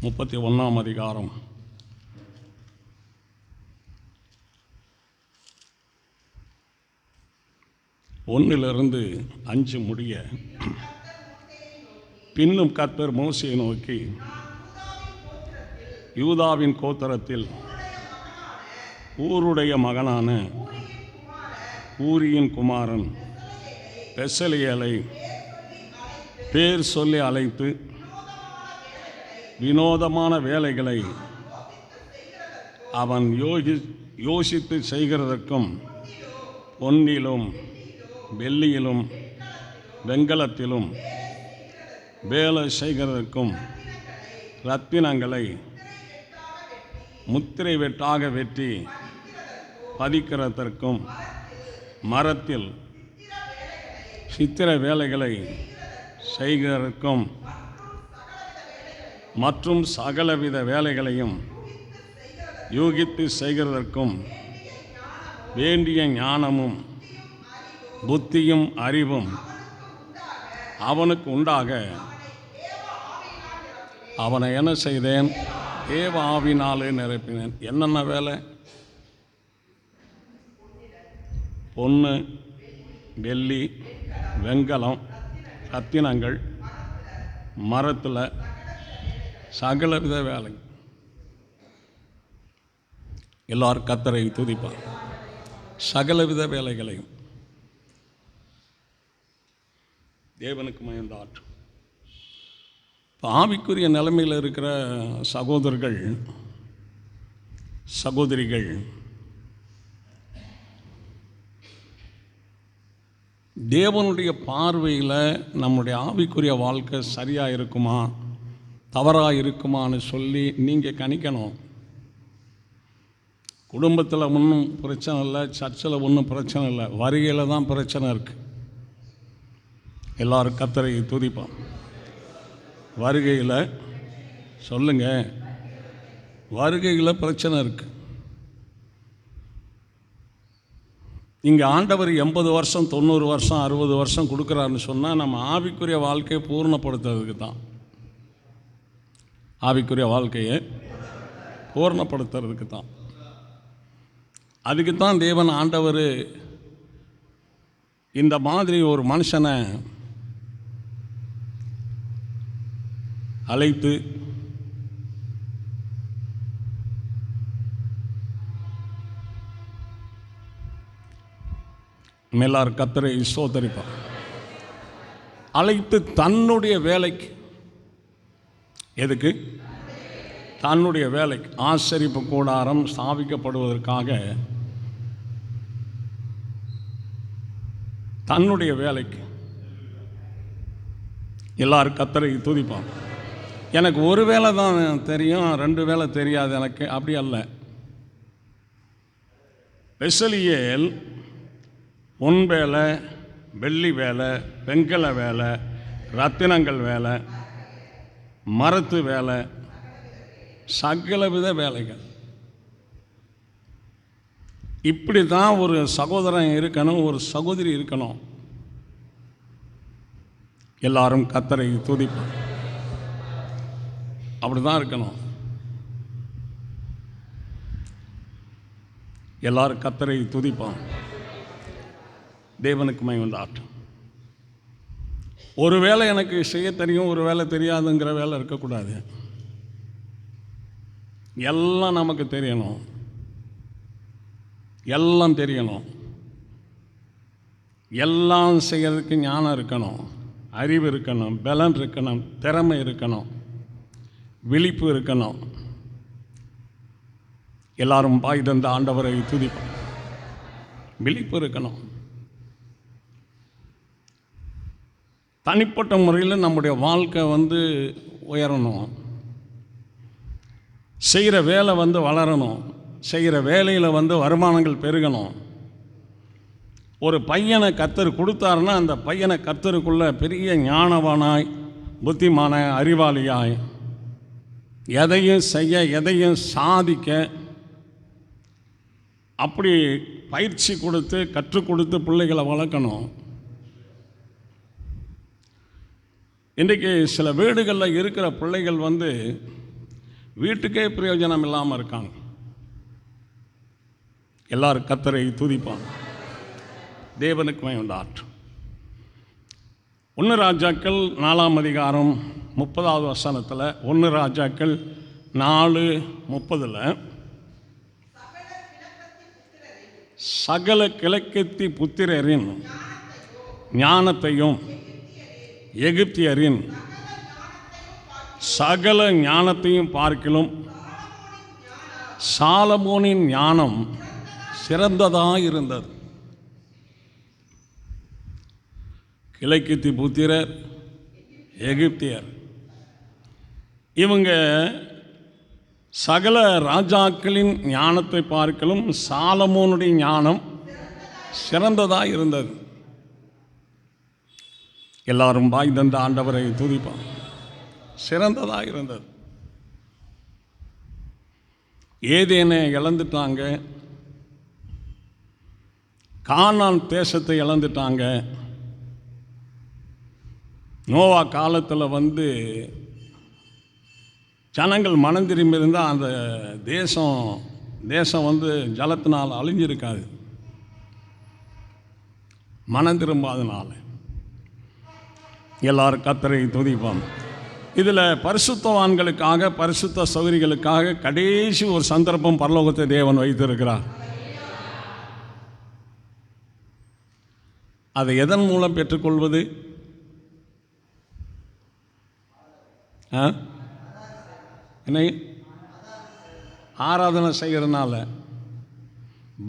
31 அதிகாரம் 1-5 முடிய. பின்னும் கர்த்தர் மோசேயை நோக்கி, யூதாவின் கோத்திரத்தில் ஊருடைய மகனான ஊரியின் குமாரன் பெசலியேலை பேர் சொல்லி அழைத்து வினோதமான வேலைகளை அவன் யோசித்து செய்கிறதற்கும் பொன்னிலும் வெள்ளியிலும் வெண்கலத்திலும் வேலை செய்கிறதற்கும் இரத்தினங்களை முத்திரை வெட்டாக வெட்டி பதிக்கிறதற்கும் மரத்தில் சித்திர வேலைகளை செய்கிறதற்கும் மற்றும் சகலவித வேலைகளையும் யூகித்து செய்கிறதற்கும் வேண்டிய ஞானமும் புத்தியும் அறிவும் அவனுக்கு உண்டாக அவனை என்ன செய்தேன்? தேவ ஆவினாலே நிரப்பினேன். என்னென்ன வேலை? பொன்னு, வெள்ளி, வெண்கலம், ரத்தினங்கள், மரத்தில் சகலவித வேலை. எல்லாரும் கர்த்தரை துதிப்பார். சகலவித வேலைகளையும் தேவனுக்கு மயந்தாற்றும். இப்போ ஆவிக்குரிய நிலைமையில் இருக்கிற சகோதரர்கள் சகோதரிகள் தேவனுடைய பார்வையில் நம்முடைய ஆவிக்குரிய வாழ்க்கை சரியாக இருக்குமா தவறாக இருக்குமான்னு சொல்லி நீங்கள் கணிக்கணும். குடும்பத்தில் ஒன்றும் பிரச்சனை இல்லை, சர்ச்சில் ஒன்றும் பிரச்சனை இல்லை, வருகையில் தான் பிரச்சனை இருக்குது. எல்லாரும் கர்த்தரை துதிப்பான். வருகையில் சொல்லுங்க, வருகையில் பிரச்சனை இருக்குது. இங்கே ஆண்டவர் 80 வருஷம் 90 வருஷம் 60 வருஷம் கொடுக்குறாருன்னு சொன்னால் நம்ம ஆவிக்குரிய வாழ்க்கையை பூர்ணப்படுத்துறதுக்கு தான். ஆவிக்குரிய வாழ்க்கையை பூர்ணப்படுத்துறதுக்கு தான். அதுக்கு தான் தேவன் ஆண்டவர் இந்த மாதிரி ஒரு மனுஷனை அழைத்து மேலார் கர்த்தரை ஸ்தோத்திரிப்பார். அழைத்து தன்னுடைய வேலைக்கு, எதுக்கு? தன்னுடைய வேலைக்கு, ஆசரிப்பு கூடாரம் ஸ்தாபிக்கப்படுவதற்காக தன்னுடைய வேலைக்கு. எல்லாரும் கர்த்தரை துதிப்பான். எனக்கு ஒரு வேலை தான் தெரியும், 2 வேலை தெரியாது எனக்கு, அப்படி அல்ல. பெசலியேல் பொன் வேலை, வெள்ளி வேலை, வெண்கல வேலை, ரத்தினங்கள் வேலை, மரத்து வேலை, சகலவித வேலைகள். இப்படி தான் ஒரு சகோதரன் இருக்கணும், ஒரு சகோதரி இருக்கணும். எல்லாரும் கர்த்தரை துதிப்பான். அப்படி தான் இருக்கணும். எல்லாரும் கர்த்தரை துதிப்பான். தேவனுக்கு மகிமையுண்டாகட்டும். ஒரு வேளை எனக்கு செய்ய தெரியும், ஒரு வேளை தெரியாதுங்கிற வேலை இருக்கக்கூடாது. எல்லாம் நமக்கு தெரியணும், எல்லாம் தெரியணும். எல்லாம் செய்யறதுக்கு ஞானம் இருக்கணும், அறிவு இருக்கணும், பலன் இருக்கணும், திறமை இருக்கணும், விழிப்பு இருக்கணும். எல்லாரும் பாய் தந்த ஆண்டவரை துதிப்போம். விழிப்பு இருக்கணும். தனிப்பட்ட முறையில் நம்முடைய வாழ்க்கை உயரணும். செய்கிற வேலை வளரணும். செய்கிற வேலையில் வருமானங்கள் பெருகணும். ஒரு பையனை கர்த்தர் கொடுத்தாருன்னா அந்த பையனை கர்த்தருக்குள்ள பெரிய ஞானவானாய், புத்திமானாய், அறிவாளியாய், எதையும் செய்ய, எதையும் சாதிக்க அப்படி பயிற்சி கொடுத்து கற்றுக் கொடுத்து பிள்ளைகளை வளர்க்கணும். இன்றைக்கு சில வீடுகளில் இருக்கிற பிள்ளைகள் வீட்டுக்கே பிரயோஜனம் இல்லாமல் இருக்காங்க. எல்லாரும் கர்த்தரை துதிப்பாங்க. தேவனுக்கு மகிமை. 1 ராஜாக்கள் 4ஆம் அதிகாரம் 30வது வசனத்தில், 1 ராஜாக்கள் 4:30, சகல கிழக்கத்தி புத்திரரின் ஞானத்தையும் எகிப்தியரின் சகல ஞானத்தையும் பார்க்கிலும் சாலமோனின் ஞானம் சிறந்ததாக இருந்தது. கிழக்கத்தி புத்திரர், எகிப்தியர், இவங்க சகல ராஜாக்களின் ஞானத்தை பார்க்கலும் சாலமோனுடைய ஞானம் சிறந்ததாக இருந்தது. எல்லாரும் வாய் தந்த ஆண்டவரை துதிப்பான். சிறந்ததாக இருந்தது. ஏதேனை இழந்துட்டாங்க, கானான் தேசத்தை இழந்துட்டாங்க. நோவா காலத்தில் ஜனங்கள் மனம் திரும்பி இருந்தால் அந்த தேசம் ஜலத்தினால் அழிஞ்சிருக்காது. மனம் திரும்பாதனால எல்லாரும் கர்த்தரை துதிப்பான். இதில் பரிசுத்தவான்களுக்காக, பரிசுத்த சௌகரிகளுக்காக கடைசி ஒரு சந்தர்ப்பம் பரலோகத்தை தேவன் வைத்திருக்கிறார். அதை எதன் மூலம் பெற்றுக்கொள்வது? என்ன? ஆராதனை செய்கிறதுனால,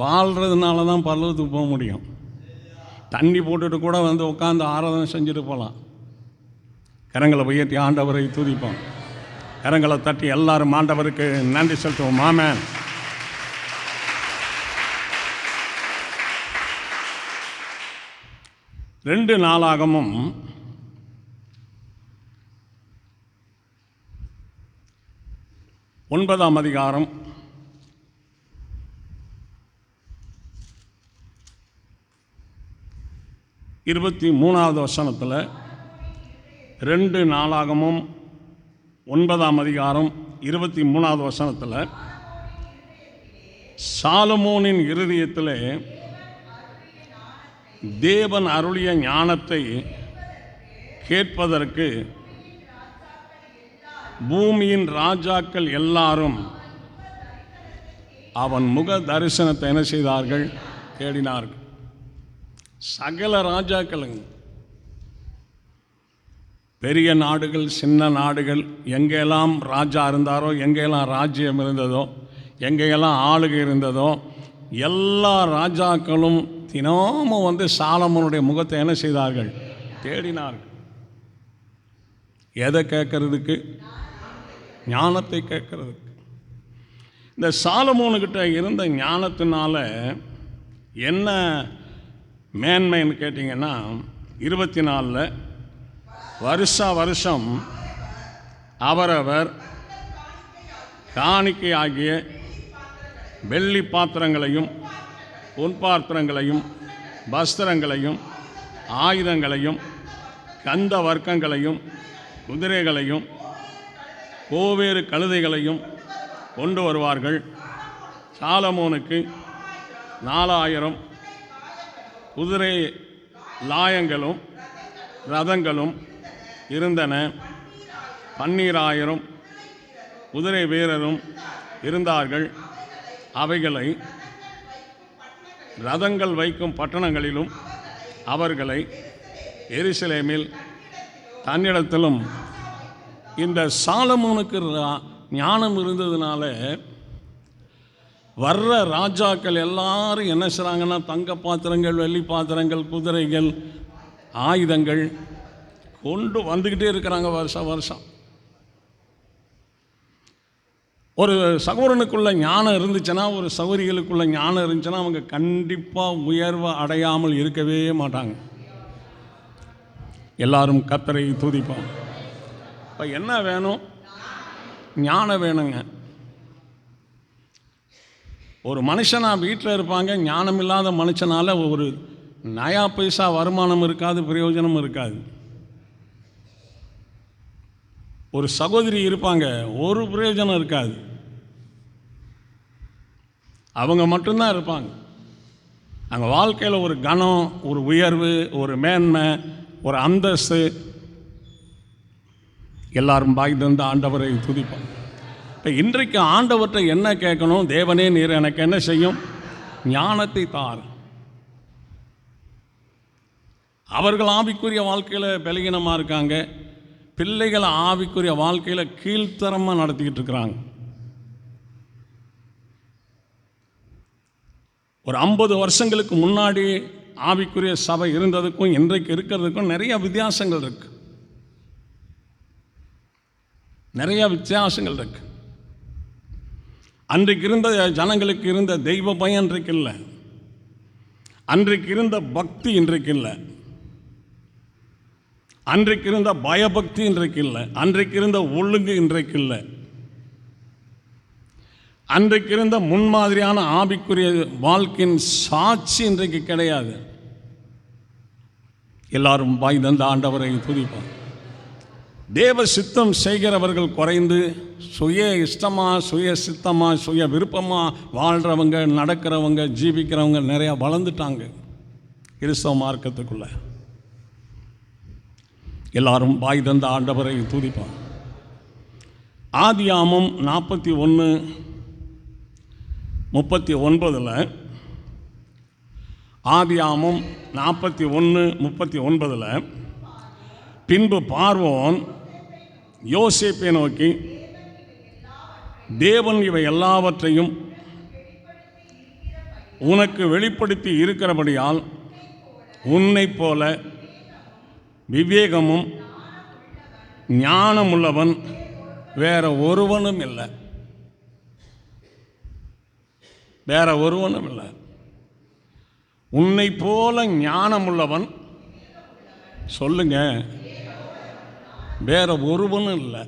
வாழ்கிறதுனால தான் பரலோகத்துக்கு போக முடியும். தண்ணி போட்டுட்டு கூட உட்காந்து ஆராதனை செஞ்சுட்டு போகலாம். கரங்களை உயர்த்தி ஆண்டவரை துதிப்போம். கரங்களை தட்டி எல்லாரும் ஆண்டவருக்கு நன்றி செலுத்துவோம். ஆமென். ரெண்டு நாளாகமும் 9ஆம் அதிகாரம் 23வது வசனத்தில், 2 நாளாகமும் 9ஆம் அதிகாரம் 23வது வசனத்தில், சாலமோனின் இருதயத்திலே தேவன் அருளிய ஞானத்தை கேட்பதற்கு பூமியின் ராஜாக்கள் எல்லாரும் அவன் முக தரிசனத்தை என்ன செய்தார்கள்? தேடினார்கள். சகல ராஜாக்களுங்க, பெரிய நாடுகள், சின்ன நாடுகள், எங்கெல்லாம் ராஜா இருந்தாரோ, எங்கெல்லாம் ராஜ்யம் இருந்ததோ, எங்கெல்லாம் ஆளுகை இருந்ததோ, எல்லா ராஜாக்களும் தினமும் சாலமோனுடைய முகத்தை என்ன செய்தார்கள்? தேடினார்கள். எதை கேட்கறதுக்கு? ஞானத்தை கேட்கறதுக்கு. இந்த சாலமோனுக்கிட்ட இருந்த ஞானத்தினால என்ன மேன்மைன்னு கேட்டிங்கன்னா, 24 வருஷம் அவரவர் காணிக்கை ஆகிய வெள்ளி பாத்திரங்களையும், பொன் பாத்திரங்களையும், வஸ்திரங்களையும், ஆயுதங்களையும், கந்த வர்க்கங்களையும், குதிரைகளையும், கோவேறு கழுதைகளையும் கொண்டு வருவார்கள். சாலமோனுக்கு 4000 குதிரை லாயங்களும் ரதங்களும் இருந்தன. 12000 குதிரை வீரரும் இருந்தார்கள். அவைகளை ரதங்கள் வைக்கும் பட்டணங்களிலும் அவர்களை எருசலேமில் தன்னிடத்திலும். இந்த சாலமோனுக்கு ஞானம் இருந்ததுனால வர்ற ராஜாக்கள் எல்லாரும் என்ன செய்கிறாங்கன்னா, தங்க பாத்திரங்கள், வெள்ளி பாத்திரங்கள், குதிரைகள், ஆயுதங்கள் கொண்டு வந்துக்கிட்டே இருக்கிறாங்க வருஷம். ஒரு சகோதரனுக்குள்ள ஞானம் இருந்துச்சுன்னா, ஒரு சகோதரிகளுக்குள்ள ஞானம் இருந்துச்சுன்னா, அவங்க கண்டிப்பாக உயர்வை அடையாமல் இருக்கவே மாட்டாங்க. எல்லாரும் கர்த்தரை துதிப்போம். இப்போ என்ன வேணும்? ஞானம் வேணுங்க. ஒரு மனுஷனா வீட்டில் இருப்பாங்க, ஞானம் இல்லாத மனுஷனால் ஒரு நயா பைசா வருமானம் இருக்காது, பிரயோஜனம் இருக்காது. ஒரு சகோதரி இருப்பாங்க, ஒரு பிரயோஜனம் இருக்காது, அவங்க மட்டும்தான் இருப்பாங்க. அங்கே வாழ்க்கையில் ஒரு கனம், ஒரு உயர்வு, ஒரு மேன்மை, ஒரு அந்தஸ்து, எல்லாரும் பாய் தந்த ஆண்டவரை துதிப்பாங்க. இப்போ இன்றைக்கு ஆண்டவர்கிட்ட என்ன கேட்கணும்? தேவனே, நீர் எனக்கு என்ன செய்யும்? ஞானத்தை தார். அவர்கள் ஆவிக்குரிய வாழ்க்கையில் பலகீனமாக இருக்காங்க, பிள்ளைகள் ஆவிக்குரிய வாழ்க்கையில் கீழ்த்தரமாக நடத்திக்கிட்டு இருக்கிறாங்க. ஒரு 50 வருஷங்களுக்கு முன்னாடி ஆவிக்குரிய சபை இருந்ததுக்கும் இன்றைக்கு இருக்கிறதுக்கும் நிறைய வித்தியாசங்கள் இருக்கு, நிறைய வித்தியாசங்கள் இருக்கு. அன்றைக்கு இருந்த ஜனங்களுக்கு இருந்த தெய்வ பயம் இன்றைக்கு இல்லை, அன்றைக்கு இருந்த பக்தி இன்றைக்கு இல்லை, அன்றைக்கு இருந்த பயபக்தி இன்றைக்கு இல்லை, அன்றைக்கு இருந்த ஒழுங்கு இன்றைக்கு இல்லை, அன்றைக்கு இருந்த முன்மாதிரியான ஆவிக்குரிய வாழ்க்கையின் சாட்சி இன்றைக்கு கிடையாது. எல்லாரும் பாய் தந்த ஆண்டவரை துதிப்பார். தேவ சித்தம் செய்கிறவர்கள் குறைந்து சுய இஷ்டமாக, சுய சித்தமாக, சுய விருப்பமாக வாழ்கிறவங்க, நடக்கிறவங்க, ஜீவிக்கிறவங்க நிறையா வளர்ந்துட்டாங்க கிறிஸ்தவ மார்க்கத்துக்குள்ள. எல்லாரும் பாய் தந்த ஆண்டவரை துதிப்பார். ஆதியாமம் 41:39, ஆதியாமம் 41:39, பின்பு பார்வோன் யோசேப்பை நோக்கி, தேவன் இவை எல்லாவற்றையும் உனக்கு வெளிப்படுத்தி இருக்கிறபடியால் உன்னைப் போல விவேகமும் ஞானமுள்ளவன் வேற ஒருவனும் இல்லை, வேற ஒருவனும் இல்லை. உன்னை போல ஞானமுள்ளவன் சொல்லுங்க, வேற ஒருவனும் இல்லை,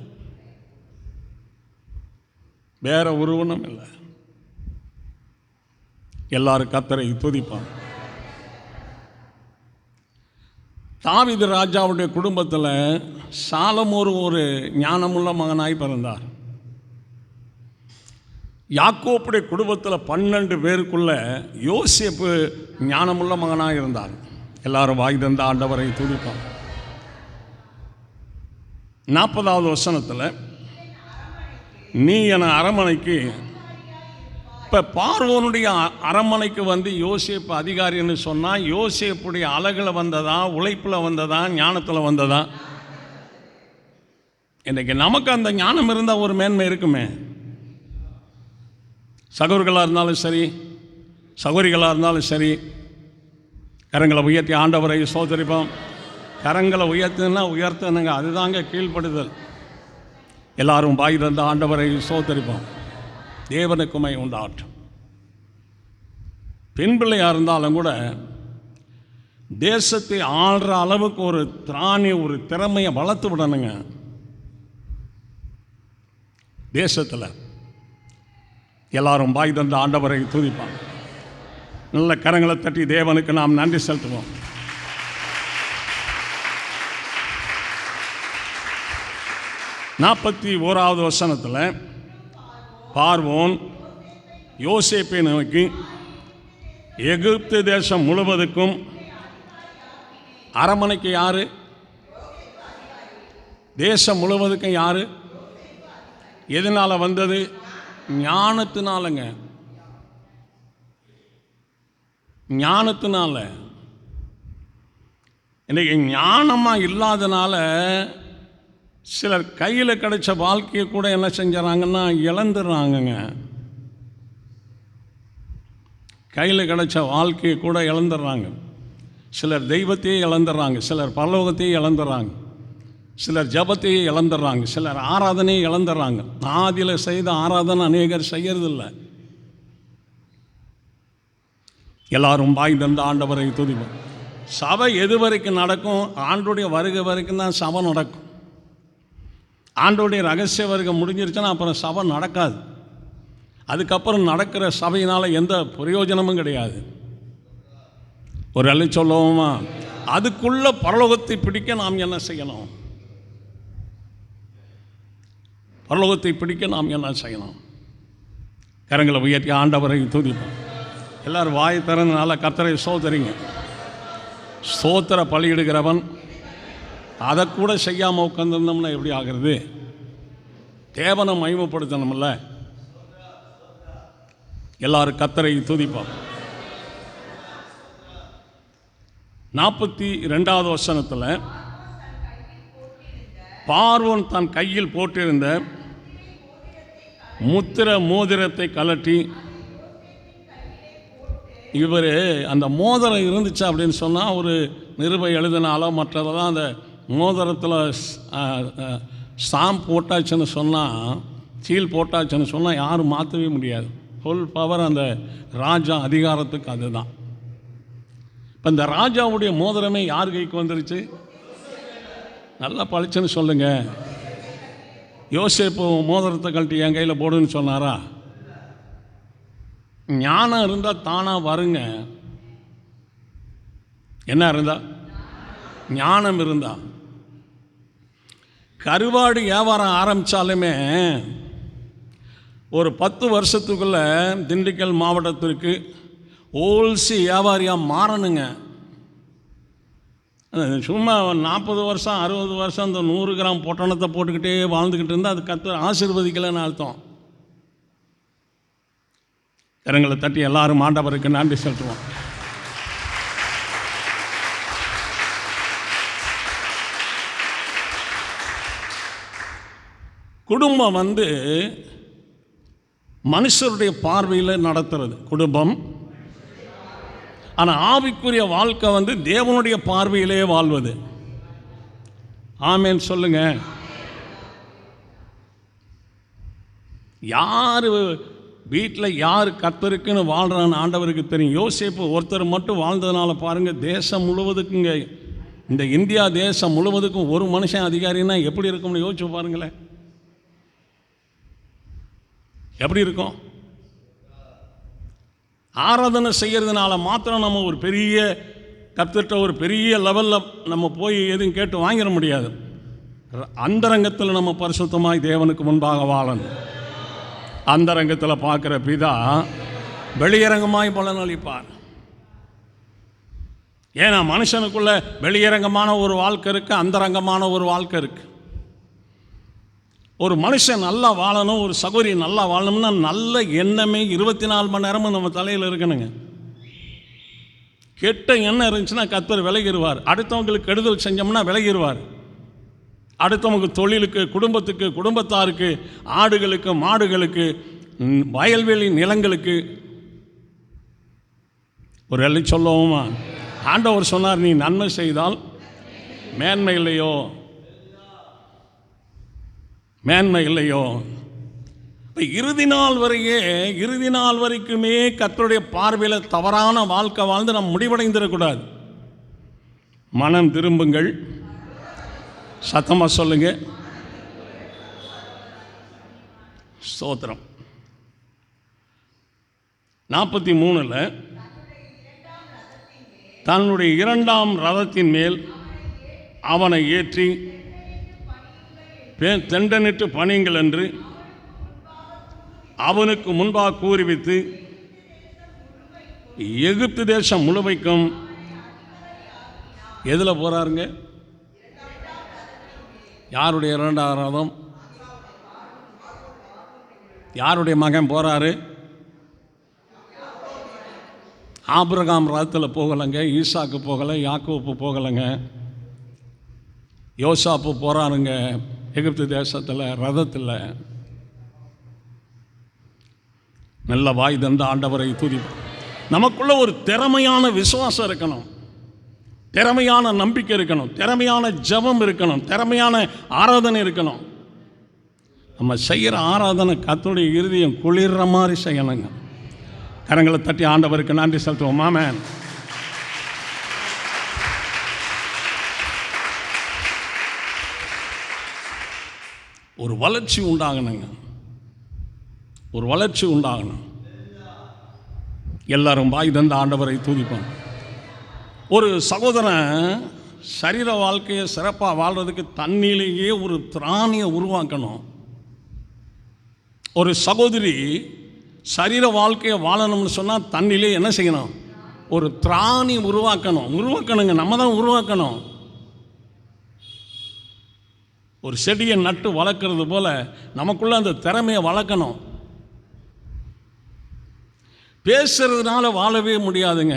வேற ஒருவனும் இல்லை. எல்லாரும் கர்த்தரை துதிப்பான். தாவீது ராஜாவுடைய குடும்பத்தில் சாலமோன் ஒரு ஞானமுள்ள மகனாய் பிறந்தார். யாக்கோப்புடைய குடும்பத்தில் 12 பேருக்குள்ள யோசேப்பு ஞானமுள்ள மகனாக இருந்தார். எல்லாரும் வாய் தந்த ஆண்டவரை துதிப்பான். 40வது வசனத்தில், நீ என அரமனைக்கு, இப்போ பார்வோனுடைய அரமனைக்கு வந்து யோசேப்பு அதிகாரின்னு சொன்னால், யோசேப்புடைய அழகில் வந்ததா, உழைப்பில் வந்ததா, ஞானத்தில் வந்ததா? இன்றைக்கி நமக்கு அந்த ஞானம் இருந்தால் ஒரு மேன்மை இருக்குமே. சகோதரர்களாக இருந்தாலும் சரி, சகோதரிகளாக இருந்தாலும் சரி, கரங்களை உயர்த்தி ஆண்டவரை சோதரிப்போம். கரங்களை உயர்த்துனா உயர்த்தணுங்க, அதுதாங்க கீழ்ப்படுதல். எல்லாரும் பாய் தந்த ஆண்டவரை சோதரிப்போம். தேவனுக்குமை உண்டாற்றும். பெண் பிள்ளையாக இருந்தாலும் கூட தேசத்தை ஆள்ற அளவுக்கு ஒரு திராணி, ஒரு திறமையை வளர்த்து விடணுங்க. தேசத்தில் எல்லாரும் பாய் தந்த ஆண்டவரை துதிப்பாங்க. நல்ல கரங்களை தட்டி தேவனுக்கு நாம் நன்றி செலுத்துவோம். நாற்பத்தி 1வது வசனத்தில், பார்வோன் யோசேப்பை நோக்கி, எகிப்து தேசம் முழுவதுக்கும் அரமனைக்கு யாரு? தேசம் முழுவதுக்கும் யாரு? எதனால் வந்தது? ஞானத்தினாலங்க, ஞானத்தினால. இன்னைக்கு ஞானமாக இல்லாதனால சிலர் கையில் கிடைச்ச வாழ்க்கையை கூட என்ன செஞ்சுறாங்கன்னா இழந்துடுறாங்கங்க. கையில் கிடைச்ச வாழ்க்கையை கூட இழந்துடுறாங்க. சிலர் தெய்வத்தையே இழந்துடுறாங்க, சிலர் பரலோகத்தையே இழந்துடுறாங்க, சிலர் ஜபத்தையே இழந்துடுறாங்க, சிலர் ஆராதனையை இழந்துடுறாங்க. ஆதியில் செய்த ஆராதனை அநேகர் செய்யறதில்ல. எல்லாரும் பாய் தந்த ஆண்டவரை துதிப்போம். சபை எது வரைக்கும் நடக்கும்? ஆண்டுடைய வருகை வரைக்கும் தான் சபை நடக்கும். ஆண்டோடைய ரகசிய வருகை முடிஞ்சிருச்சுன்னா அப்புறம் சபை நடக்காது. அதுக்கப்புறம் நடக்கிற சபையினால் எந்த பிரயோஜனமும் கிடையாது. ஒரு அள்ளி சொல்லுவோமா? அதுக்குள்ள பரலோகத்தை பிடிக்க நாம் என்ன செய்யணும்? பரலோகத்தை பிடிக்க நாம் என்ன செய்யணும்? கரங்களை உயர்த்தி ஆண்டவரை துதிப்போம். எல்லோரும் வாய் திறந்தனால கர்த்தரை சோதரிங்க. ஸ்தோத்திர பலியிடுகிறவன் அதை கூட செய்யாமல் உட்காந்துருந்தோம்னா எப்படி ஆகிறது? தேவனை மகிமைப்படுத்தணும்ல. எல்லாரும் கர்த்தரை துதிப்போம். 42வது வசனத்தில் பார்வோன் தன் கையில் போட்டிருந்த முத்திர மோதிரத்தை கலட்டி, இவர் அந்த மோதிரம் இருந்துச்சு அப்படின்னு சொன்னால் ஒரு நிருபை எழுதினாலோ மற்றதெல்லாம் அந்த மோதிரத்தில் ஸ்டாம்ப் போட்டாச்சுன்னு சொன்னால், சீல் போட்டாச்சுன்னு சொன்னால் யாரும் மாற்றவே முடியாது. ஃபுல் பவர் அந்த ராஜா அதிகாரத்துக்கு அதுதான். இப்போ இந்த ராஜாவுடைய மோதிரமே யார் கைக்கு வந்துருச்சு? நல்லா பழிச்சுன்னு சொல்லுங்கள். யோசேப்பு மோதிரத்தை கழட்டி என் கையில் போடுன்னு சொன்னாரா? ஞானம் இருந்தால் தானாக வருங்க. என்ன இருந்தால்? ஞானம் இருந்தா. கருவாடு வியாபாரம் ஆரம்பித்தாலுமே ஒரு 10 வருஷத்துக்குள்ளே திண்டுக்கல் மாவட்டத்திற்கு ஓல்சி வியாபாரியாக மாறணுங்க. சும்மா 40 வருஷம் 60 வருஷம் இந்த 100 கிராம் பொட்டணத்தை போட்டுக்கிட்டே வாழ்ந்துக்கிட்டு இருந்தால் அது கர்த்தர் ஆசீர்வதிக்கலைன்னு அர்த்தம். கரங்களை தட்டி எல்லாரும் ஆண்டவருக்கு நன்றி செலுத்துவோம். குடும்பம் மனுஷருடைய பார்வையில் நடத்துறது குடும்பம். ஆனால் ஆவிக்குரிய வாழ்க்கை தேவனுடைய பார்வையிலே வாழ்வது. ஆமேன் சொல்லுங்க. யார் வீட்டில் யார் கர்த்தருக்குன்னு வாழ்கிறான்னு ஆண்டவருக்கு தெரியும். யோசேப்பு ஒருத்தர் மட்டும் வாழ்ந்ததுனால பாருங்கள், தேசம் முழுவதுக்குங்க, இந்த இந்தியா தேசம் முழுவதுக்கும் ஒரு மனுஷன் அதிகாரின்னா எப்படி இருக்கும்னு யோசிச்சு பாருங்களேன். எப்படி இருக்கும்? ஆராதனை செய்கிறதுனால மாத்திரம் நம்ம ஒரு பெரிய கர்த்தர்கிட்ட ஒரு பெரிய லெவலில் நம்ம போய் எதுவும் கேட்டு வாங்கிட முடியாது. அந்தரங்கத்தில் நம்ம பரிசுத்தமாய் தேவனுக்கு முன்பாக வாழணும். அந்தரங்கத்தில் பார்க்குற பிதா வெளியரங்கமாய் பலனளிப்பார். ஏன்னா மனுஷனுக்குள்ள வெளியரங்கமான ஒரு வாழ்க்கை இருக்குது, அந்தரங்கமான ஒரு வாழ்க்கை இருக்குது. ஒரு மனுஷன் நல்லா வாழணும், ஒரு சகோதரி நல்லா வாழணும்னா நல்ல எண்ணமே 24 மணி நேரமும் நம்ம தலையில் இருக்கணுங்க. கெட்ட எண்ணம் இருந்துச்சுன்னா கர்த்தர் விலகிடுவார். அடுத்தவங்களுக்கு கெடுதல் செஞ்சோம்னா விலகிடுவார். அடுத்தவங்க தொழிலுக்கு, குடும்பத்துக்கு, குடும்பத்தாருக்கு, ஆடுகளுக்கு, மாடுகளுக்கு, வயல்வெளி நிலங்களுக்கு ஒரு எல்லை சொல்லவுமா? ஆண்டவர் சொன்னார், நீ நன்மை செய்தால் மேன்மை இல்லையோ, மேன்மை இல்லையோ. இறுதி நாள் வரைக்குமே கர்த்தருடைய பார்வையில் தவறான வாழ்க்கை வாழ்ந்து நம்ம முடிவடைந்திடக்கூடாது. மனம் திரும்புங்கள். சத்தமாக சொல்லுங்க. ஸ்தோத்திரம். 43 தன்னுடைய 2ஆம் ரதத்தின் மேல் அவனை ஏற்றி தெண்டனிட்டு பணியுங்கள் என்று அவனுக்கு முன்பாக கூறிவித்து எகிப்து தேசம் முழுமைக்கும் எதில் போகிறாருங்க? யாருடைய 2ஆம் ரதம்? யாருடைய மகன் போகிறாரு? ஆபிரகாம் ரதத்தில் போகலைங்க, ஈசாக்கு போகலை, யாக்கோப்பு போகலைங்க, யோசாப்பு போகிறாருங்க எகிப்து தேசத்தில் ரதத்தில். நல்ல வாய் தந்த ஆண்டவரை துதிப்போம். நமக்குள்ள ஒரு திறமையான விசுவாசம் இருக்கணும், திறமையான நம்பிக்கை இருக்கணும், திறமையான ஜெபம் இருக்கணும், திறமையான ஆராதனை இருக்கணும். நம்ம செய்கிற ஆராதனை கர்த்தருடைய இருதயம் குளிர்ற மாதிரி செய்யணுங்க. கரங்களை தட்டி ஆண்டவருக்கு நன்றி செலுத்துவோம். ஆமென். ஒரு வளர்ச்சி உண்டாகணுங்க, ஒரு வளர்ச்சி உண்டாகணும். எல்லாரும் வாய் தந்த ஆண்டவரை துதிப்போம். ஒரு சகோதரன் சரீர வாழ்க்கையை சிறப்பாக வாழ்கிறதுக்கு தண்ணியிலேயே ஒரு திராணியை உருவாக்கணும். ஒரு சகோதரி சரீர வாழ்க்கையை வாழணும்னு சொன்னால் தண்ணிலே என்ன செய்யணும்? ஒரு திராணி உருவாக்கணுங்க. நம்ம தான் உருவாக்கணும். ஒரு செடியை நட்டு வளர்க்குறது போல் நமக்குள்ள அந்த திறமையை வளர்க்கணும். பேசுறதுனால வாழவே முடியாதுங்க,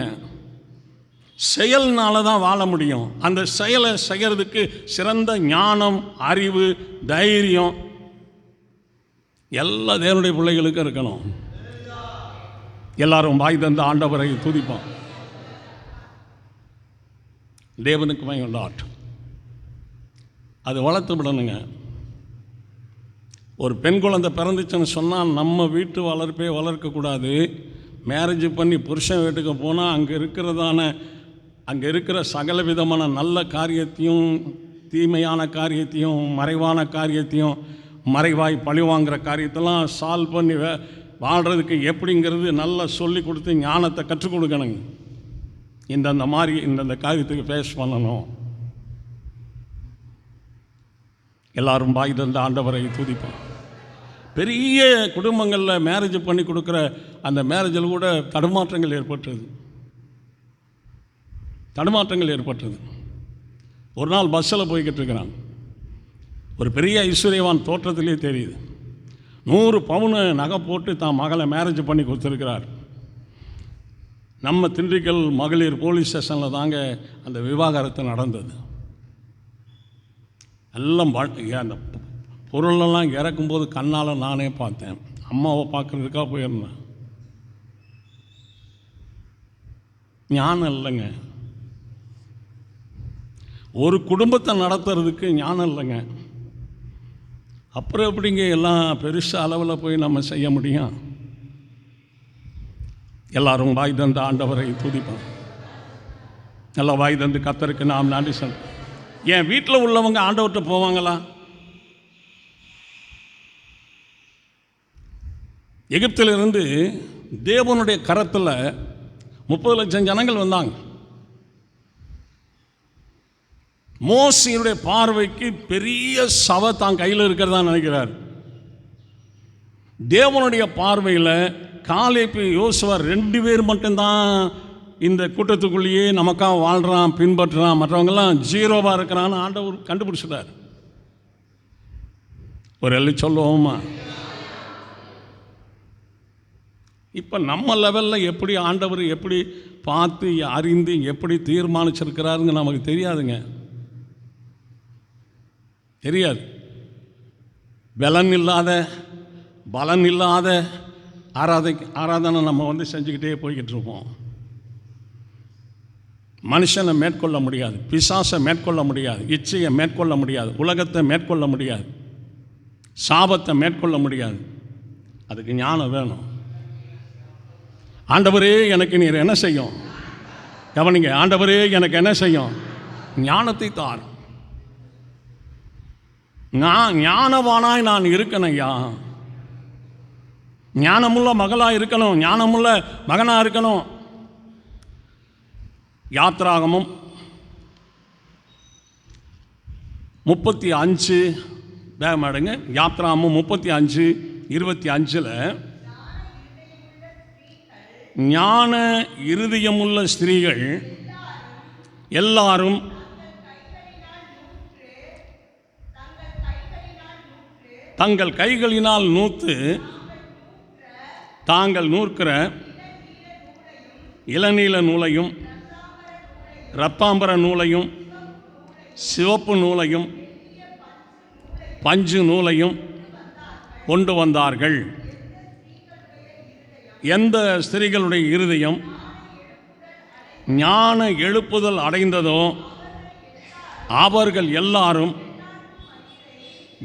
செயல்னால தான் வாழ முடியும். அந்த செயலை செய்கிறதுக்கு சிறந்த ஞானம், அறிவு, தைரியம் எல்லா தேவனுடைய பிள்ளைகளுக்கும் இருக்கணும். எல்லாரும் வாய் தந்த ஆண்டவரை துதிப்போம். தேவனுக்கு மகிமை. அது வளர்த்து விடணுங்க. ஒரு பெண் குழந்தை பிறந்துச்சுன்னு சொன்னால் நம்ம வீட்டு வளர்ப்பே வளர்க்கக்கூடாது. மேரேஜ் பண்ணி புருஷன் வீட்டுக்கு போனால் அங்கே இருக்கிற சகல விதமான நல்ல காரியத்தையும், தீமையான காரியத்தையும், மறைவான காரியத்தையும், மறைவாய் பழிவாங்கிற காரியத்தெல்லாம் சால்வ் பண்ணி வாழ்கிறதுக்கு எப்படிங்கிறது நல்லா சொல்லி கொடுத்து ஞானத்தை கற்றுக் கொடுக்கணுங்க. இந்த மாதிரி இந்த காரியத்துக்கு ஃபேஸ் பண்ணணும். எல்லாரும் வாய் தந்த ஆண்டவரை துதிப்போம். பெரிய குடும்பங்களில் மேரேஜ் பண்ணி கொடுக்குற அந்த மேரேஜில் கூட தடுமாற்றங்கள் ஏற்பட்டது. ஒரு நாள் பஸ்ஸில் போய்கிட்டு இருக்கிறான். ஒரு பெரிய ஐஸ்வர்யவான் தோற்றத்திலே தெரியுது. 100 பவுன் நகை போட்டு தான் மகளை மேரேஜ் பண்ணி கொடுத்துருக்கிறார். நம்ம திண்டுக்கல் மகளிர் போலீஸ் ஸ்டேஷனில் தாங்க அந்த விவாகரத்து நடந்தது. எல்லாம் அந்த பொருளெல்லாம் இறக்கும்போது கண்ணால் நானே பார்த்தேன். அம்மாவை பார்க்குறதுக்காக போயிருந்தேன். ஞானம் இல்லைங்க. ஒரு குடும்பத்தை நடத்துறதுக்கு ஞானம் இல்லைங்க. அப்புறம் எப்படிங்க எல்லாம் பெருசு அளவில் போய் நம்ம செய்ய முடியும்? எல்லாரும் வாய் தந்த ஆண்டவரை துதிப்போம். நல்லா வாய் தந்து கர்த்தருக்கு நாம் நன்றி சொல்றோம். என் வீட்டில் உள்ளவங்க ஆண்டவர்கிட்ட போவாங்களா? எகிப்திலிருந்து தேவனுடைய கரத்தில் 30 லட்சம் ஜனங்கள் வந்தாங்க. மோசேயுடைய பார்வைக்கு பெரிய சபை தான் கையில் இருக்கிறதா நினைக்கிறார். தேவனுடைய பார்வையில் காலேப்பு, யோசுவா 2 பேர் மட்டும்தான் இந்த கூட்டத்துக்குள்ளேயே நமக்காக வாழ்கிறான், பின்பற்றுறான். மற்றவங்கெல்லாம் ஜீரோவாக இருக்கிறான்னு ஆண்டவர் கண்டுபிடிச்சிட்டார். ஒரு எல்லி சொல்லுவோமா? இப்போ நம்ம லெவலில் எப்படி ஆண்டவர் எப்படி பார்த்து அறிந்து எப்படி தீர்மானிச்சிருக்கிறாருங்க நமக்கு தெரியாதுங்க. தெரியாது. பலன் இல்லாத ஆராதனை நம்ம செஞ்சுக்கிட்டே போய்கிட்டு இருப்போம். மனுஷனை மேற்கொள்ள முடியாது, பிசாசை மேற்கொள்ள முடியாது, இச்சையை மேற்கொள்ள முடியாது, உலகத்தை மேற்கொள்ள முடியாது, சாபத்தை மேற்கொள்ள முடியாது. அதுக்கு ஞானம் வேணும். ஆண்டவரே எனக்கு நீர் என்ன செய்யும்? கவனிங்க, ஆண்டவரே எனக்கு என்ன செய்யும்? ஞானத்தை தார். ஞானவானாய் நான் இருக்கணும் ஐயா. ஞானமுள்ள மகளாக இருக்கணும், ஞானமுள்ள மகனாக இருக்கணும். யாத்ராகமம் 35 வேகமாடுங்க. யாத்ராகமம் 35:25 ஞான இருதயமுள்ள ஸ்திரீகள் எல்லாரும் தங்கள் கைகளினால் நூற்று தாங்கள் நூற்கிற இளநீல நூலையும் இரத்தாம்பர நூலையும் சிவப்பு நூலையும் பஞ்சு நூலையும் கொண்டு வந்தார்கள். எந்த ஸ்திரீகளுடைய இருதயம் ஞான எழுப்புதல் அடைந்ததோ அவர்கள் எல்லாரும்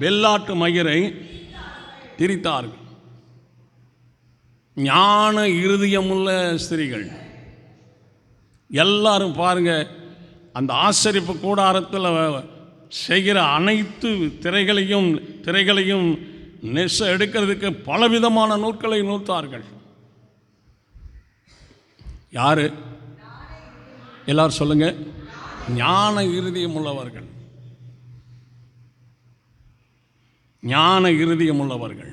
வெள்ளாட்டு மயிரை திரித்தார்கள். ஞான இருதயமுள்ள ஸ்திரீகள் எல்லாரும் பாருங்க, அந்த ஆசரிப்பு கூடாரத்தில் செய்கிற அனைத்து திரைகளையும் நெச எடுக்கிறதுக்கு பலவிதமான நூற்களை நூற்றார்கள். யாரு? எல்லாரும் சொல்லுங்க. ஞான இருதயம் உள்ளவர்கள். ஞான இருதயம் உள்ளவர்கள்.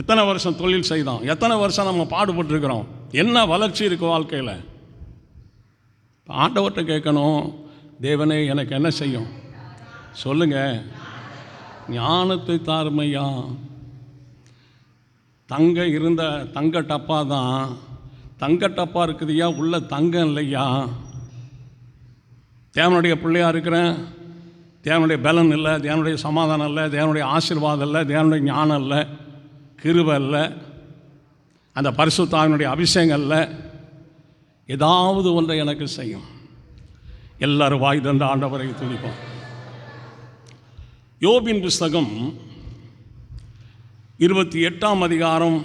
எத்தனை வருஷம் தொழில் செய்தோம், எத்தனை வருஷம் நம்ம பாடுபட்டுருக்கிறோம், என்ன வளர்ச்சி இருக்குது வாழ்க்கையில். ஆண்டவர்கிட்ட கேட்கணும், தேவனே எனக்கு என்ன செய்யும் சொல்லுங்கள், ஞானத்தை தாருமையா. இருந்த தங்க டப்பா தான், தங்க டப்பா இருக்குதுயா, உள்ள தங்கம் இல்லையா. தேவனுடைய பிள்ளையாக இருக்கிறேன், தேவனுடைய பலன் இல்லை, தேவனுடைய சமாதானம் இல்லை, தேவனுடைய ஆசீர்வாதம் இல்லை, தேவனுடைய ஞானம் இல்லை, கிருபை இல்லை, அந்த பரிசுத்தாவினுடைய அபிஷேகம் இல்லை. ஏதாவது ஒன்றை எனக்கு செய்யும். எல்லாரும் வாய் தந்த ஆண்டவரை துதிப்போம். யோபின் புஸ்தகம் 28ஆம் அதிகாரம்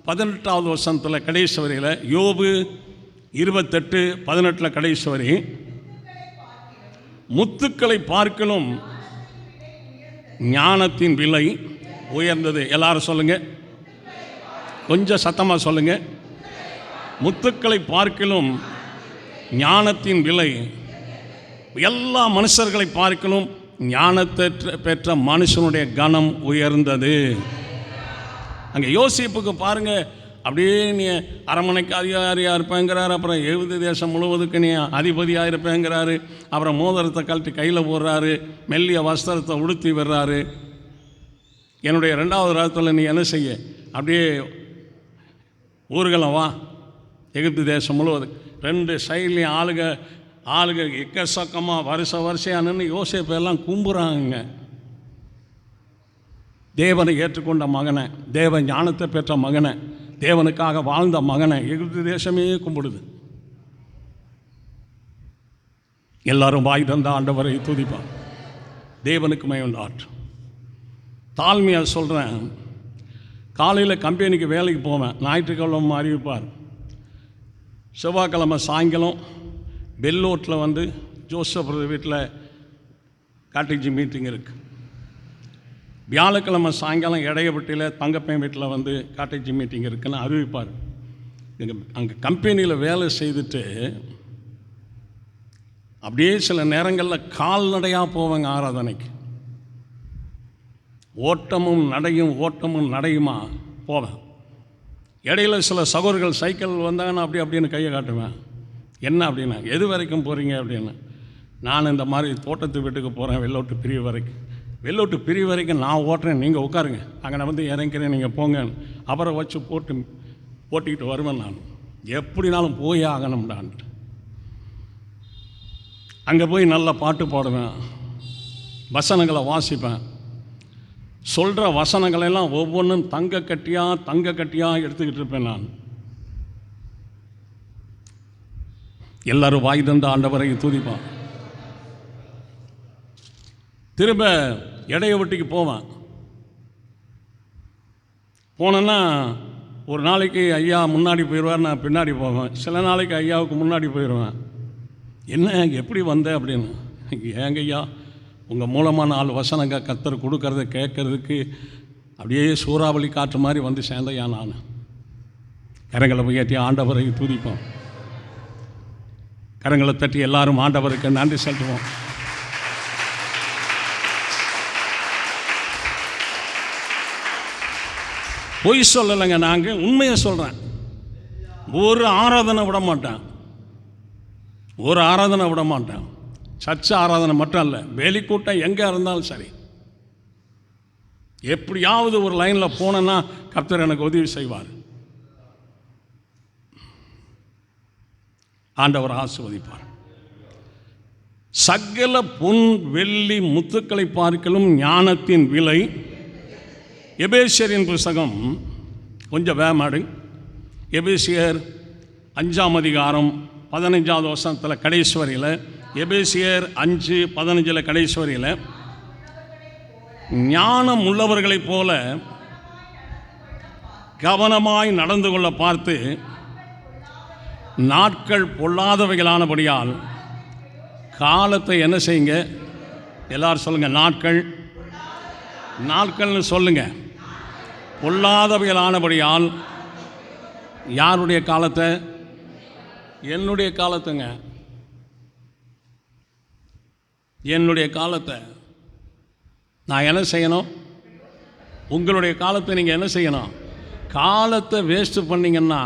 18வது வசனத்தில் கடைசி வரையில், யோபு 28:18 கடைசி வரை, முத்துக்களை பார்க்கலும் ஞானத்தின் விலை உயர்ந்தது. எல்லாரும் சொல்லுங்க, கொஞ்சம் சத்தமாக சொல்லுங்க. முத்துக்களை பார்க்கலும் ஞானத்தின் விலை, எல்லா மனுஷர்களை பார்க்கலும் ஞானத்தை பெற்ற மனுஷனுடைய கனம் உயர்ந்தது. அங்கே யோசிப்புக்கு பாருங்க, அப்படியே நீ அரண்மனைக்கு அதிகாரியாக இருப்பேங்கிறாரு, அப்புறம் எழுபது தேசம் முழுவதுக்கு நீ அதிபதியாக இருப்பேங்கிறாரு, அப்புறம் மோதிரத்தை கழட்டி கையில் போடுறாரு, மெல்லிய வஸ்திரத்தை உடுத்தி விடுறாரு. என்னுடைய 2வது ராகத்தில் நீ என்ன செய்ய, அப்படியே ஊர்களை வா, எகிப்து தேசம் முழுவதும் 2 சைட்லேயும் ஆளுக எக்கச்சக்கமாக வருஷம் நின்று யோசேப்பெல்லாம் கும்புறாங்க. தேவனை ஏற்றுக்கொண்ட மகனை, தேவ ஞானத்தை பெற்ற மகனை, தேவனுக்காக வாழ்ந்த மகனை எகிப்து தேசமே கும்பிடுது. எல்லாரும் வாய் தந்த ஆண்டவரை துதிப்பான். தேவனுக்கு மகிமை. தாழ்மையாக சொல்கிறேன், காலையில் கம்பெனிக்கு வேலைக்கு போவேன், ஞாயிற்றுக்கிழமை அறிவிப்பார். செவ்வாய்க்கிழமை சாயங்காலம் பெல்லோட்டில் வந்து ஜோசப் வீட்டில் காட்டேஜி மீட்டிங் இருக்குது. வியாழக்கிழமை சாயங்காலம் இடையப்பட்டியில் தங்கப்பையன் வீட்டில் வந்து காட்டேஜி மீட்டிங் இருக்குன்னு அறிவிப்பார். அங்கே கம்பெனியில் வேலை செய்துட்டு அப்படியே சில நேரங்களில் கால்நடையாக போவாங்க ஆராதனைக்கு. ஓட்டமும் நடையுமா போவேன். இடையில சில சகோதரர்கள் சைக்கிள் வந்தாங்கன்னா அப்படின்னு கையை காட்டுவேன். என்ன அப்படின்னா, எது வரைக்கும் போகிறீங்க அப்படின்னு. நான் இந்த மாதிரி தோட்டத்து வீட்டுக்கு போகிறேன், வெள்ளோட்டு பிரிவு வரைக்கும். வெள்ளோட்டு பிரிவு வரைக்கும் நான் ஓட்டுறேன், நீங்கள் உட்காருங்க, அங்கே நான் வந்து இறங்கிறேன், நீங்கள் போங்க. அப்புறம் வச்சு போட்டிக்கிட்டு வருவேன். நான் எப்படினாலும் போயே ஆகணும்டான்ட்டு அங்கே போய் நல்லா பாட்டு பாடுவேன், வசனங்களை வாசிப்பேன். சொல்கிற வசனங்களெல்லாம் ஒவ்வொன்றும் தங்க கட்டியாக எடுத்துக்கிட்டு இருப்பேன். நான் எல்லாரும் வாய் தந்த ஆண்டவரை துதிப்பான். திரும்ப இடையவட்டிக்கு போவேன். போனேன்னா ஒரு நாளைக்கு ஐயா முன்னாடி போயிடுவார், நான் பின்னாடி போவேன். சில நாளைக்கு ஐயாவுக்கு முன்னாடி போயிடுவேன். என்ன எப்படி வந்தேன் அப்படின்னு. ஏங்க ஐயா, உங்கள் மூலமாக 4 வசனங்க கர்த்தர் கொடுக்கறத கேட்கறதுக்கு அப்படியே சூறாவளி காற்று மாதிரி வந்து சேர்ந்தையா. நான் கரங்களை உயர்த்தி ஆண்டவரை துதிப்போம். கரங்களை தட்டி எல்லாரும் ஆண்டவருக்கு நன்றி செலுத்துவோம். பொய் சொல்லலைங்க, நாங்கள் உண்மையை சொல்கிறேன். ஒரு ஆராதனை விட மாட்டேன். சர்ச்சை ஆராதனை மட்டும் இல்லை, வேலிக்கூட்டம் எங்கே இருந்தாலும் சரி, எப்படியாவது ஒரு லைனில் போனேன்னா கர்த்தர் எனக்கு உதவி செய்வார். ஆண்டவர் ஆசீர்வதிப்பார். சகல பொன் வெள்ளி முத்துக்களை பார்க்கலும் ஞானத்தின் விலை. எபேசியரின் புஸ்தகம் கொஞ்சம் வேமாடு. எபேசியர் 5ஆம் அதிகாரம் 15வது வசனத்தில் கடைசி வரையில், எபேசியர் 5:15 கடைசி வரையில், ஞானம் உள்ளவர்களைப் போல கவனமாய் நடந்து கொள்ள பார்த்து நாட்கள் பொல்லாதவைகளானபடியால் காலத்தை என்ன செய்யுங்க. எல்லாரும் சொல்லுங்கள், நாட்கள்னு சொல்லுங்கள். பொல்லாதவைகளானபடியால் யாருடைய காலத்தை? என்னுடைய காலத்துங்க. என்னுடைய காலத்தை நான் என்ன செய்யணும்? உங்களுடைய காலத்தை நீங்கள் என்ன செய்யணும்? காலத்தை வேஸ்ட்டு பண்ணிங்கன்னா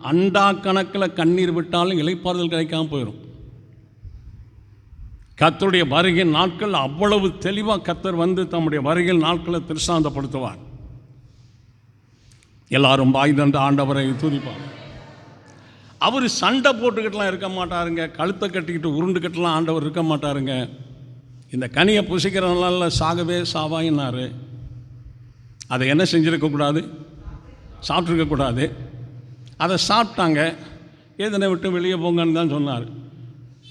அண்டா கணக்கில் கண்ணீர் விட்டாலும் இளைப்பாறுதல் கிடைக்காம போயிடும். கர்த்தருடைய வருகை நாட்கள் அவ்வளவு தெளிவாக கர்த்தர் வந்து தம்முடைய வருகை நாட்களை திருஷ்டாந்தப்படுத்துவார். எல்லாரும் வாய் தந்து ஆண்டவரை துதிப்பார். அவர் சண்டை போட்டுக்கிட்டுலாம் இருக்க மாட்டாருங்க, கழுத்தை கட்டிக்கிட்டு உருண்டுக்கிட்டுலாம் ஆண்டவர் இருக்க மாட்டாருங்க. இந்த கனியை புசிக்கிறதுனால சாகவே சாவாயினார். அதை என்ன செஞ்சுருக்கக்கூடாது? சாப்பிட்ருக்கக்கூடாது. அதை சாப்பிட்டாங்க. ஏதனை விட்டு வெளியே போங்கன்னு தான் சொன்னார்.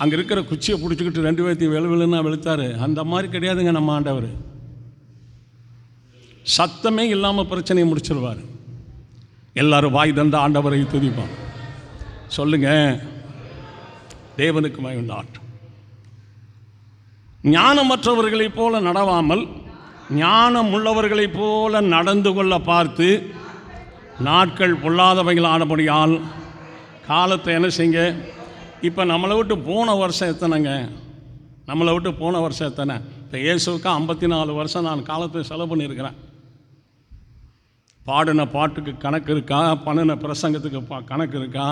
அங்கே இருக்கிற குச்சியை பிடிச்சிக்கிட்டு 2 பேர்த்தையும் வெளுவெளுன்னா வெளுத்தார். அந்த மாதிரி கிடையாதுங்க நம்ம ஆண்டவர். சத்தமே இல்லாமல் பிரச்சனையை முடிச்சிருவார். எல்லாரும் வாய் தந்த ஆண்டவரை துதிப்பான். சொல்லுங்க, தேவனுக்கு மகிமை. ஞானமற்றவர்களைப் போல நடவாமல் ஞானம் உள்ளவர்களைப் போல நடந்து கொள்ள பார்த்து நாட்கள் பொல்லாதவைகள் ஆனபடியால் காலத்தை என்ன செய்யுங்க. இப்போ நம்மளை விட்டு போன வருஷம் எத்தனைங்க? நம்மளை விட்டு போன வருஷம் எத்தனை? இப்போ இயேசுவுக்கு 54 வருஷம் நான் காலத்தை செலவு பண்ணியிருக்கிறேன். பாடின பாட்டுக்கு கணக்கு இருக்கா? பண்ணின பிரசங்கத்துக்கு கணக்கு இருக்கா?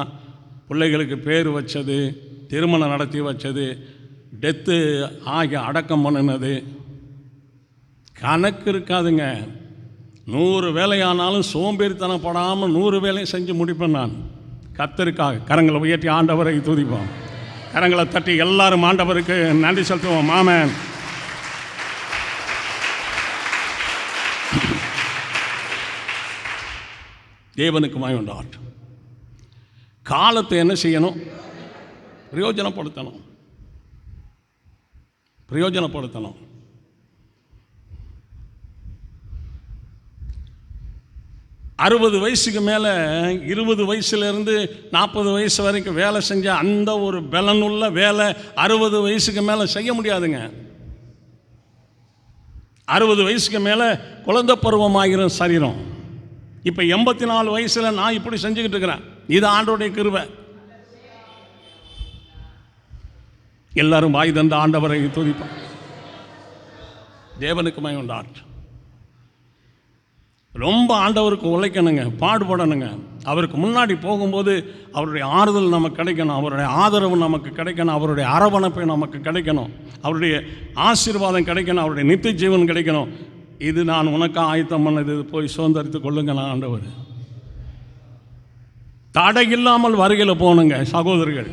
பிள்ளைகளுக்கு பேர் வச்சது, திருமணம் நடத்தி வச்சது, டெத்து ஆகி அடக்கம் பண்ணினது கணக்கு இருக்காதுங்க. 100 வேலையானாலும் சோம்பேறித்தனப்படாமல் 100 வேலையும் செஞ்சு முடிப்பேன் நான் கர்த்தருக்காக. கரங்களை உயர்த்தி ஆண்டவரை துதிப்போம். கரங்களை தட்டி எல்லாரும் ஆண்டவருக்கு நன்றி செலுத்துவோம். ஆமென். தேவனுக்கு மகிமை உண்டாகட்டும். காலத்தை என்ன செய்யணும்? பிரயோஜனப்படுத்தணும். 60 வயசுக்கு மேலே 20 வயசுலேருந்து 40 வயசு வரைக்கும் வேலை செஞ்ச அந்த ஒரு பலனுள்ள வேலை 60 வயசுக்கு மேலே செய்ய முடியாதுங்க. 60 வயசுக்கு மேலே குழந்தை பருவமாகிற சரீரம். இப்போ 84 வயசில் நான் இப்படி செஞ்சுக்கிட்டு இருக்கிறேன். இது ஆண்டவருடைய கிருபை. எல்லாரும் வாய் தந்த ஆண்டவரை துதிப்பான். தேவனுக்கு மகிமை உண்டாகட்டும். ரொம்ப ஆண்டவருக்கு உழைக்கணுங்க, பாடுபடணுங்க. அவருக்கு முன்னாடி போகும்போது அவருடைய ஆறுதல் நமக்கு கிடைக்கணும், அவருடைய ஆதரவு நமக்கு கிடைக்கணும், அவருடைய அரவணைப்பு நமக்கு கிடைக்கணும், அவருடைய ஆசீர்வாதம் கிடைக்கணும், அவருடைய நித்திய ஜீவன் கிடைக்கணும். இது நான் உனக்கு ஆயத்தம் பண்ணது, போய் சுதந்திரித்து கொள்ளுங்க. நான் ஆண்டவர் தடையில்லாமல் வருகையில் போகணுங்க சகோதரிகள்,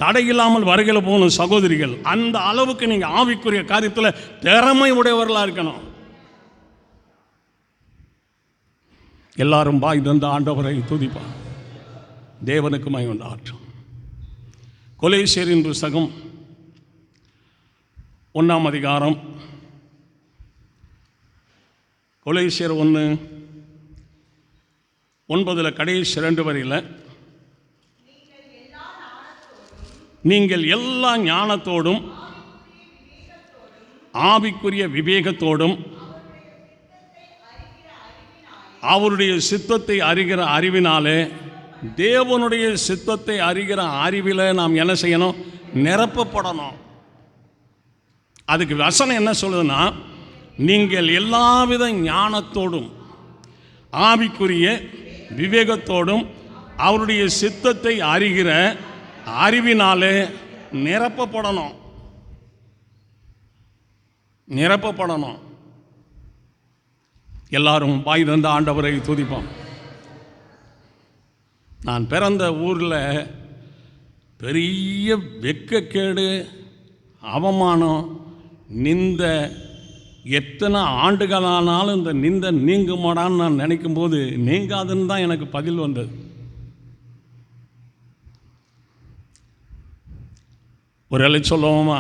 தடையில்லாமல் வருகையில் போகணும் சகோதரிகள். அந்த அளவுக்கு நீங்கள் ஆவிக்குரிய காரியத்தில் திறமை உடையவர்களாக இருக்கணும். எல்லாரும் வாய் தந்த ஆண்டவரை துதிப்பான். தேவனுக்கு மகிமை உண்டாகட்டும். கொலேசியரின் புத்தகம் 1ஆம் அதிகாரம், கொலேசியர் 1:9 கடைசி 2 வரியில், நீங்கள் எல்லா ஞானத்தோடும் ஆவிக்குரிய விவேகத்தோடும் அவருடைய சித்தத்தை அறிகிற அறிவினாலே, தேவனுடைய சித்தத்தை அறிகிற அறிவில் நாம் என்ன செய்யணும்? நிரப்பப்படணும். அதுக்கு வசனம் என்ன சொல்லுதுன்னா, நீங்கள் எல்லாவித ஞானத்தோடும் ஆவிக்குரிய விவேகத்தோடும் அவருடைய சித்தத்தை அறிகிற அறிவினாலே நிரப்பப்படணும். எல்லாரும் வாய் தந்த ஆண்டவரை துதிப்போம். நான் பிறந்த ஊரில் பெரிய வெட்கக்கேடு, அவமானம், நிந்த எத்தனை ஆண்டுகளானாலும் இந்த நிந்த நீங்குமாடான்னு நான் நினைக்கும்போது நீங்காதுன்னு தான் எனக்கு பதில் வந்தது. ஒரு வேளை சொல்லுவோமா,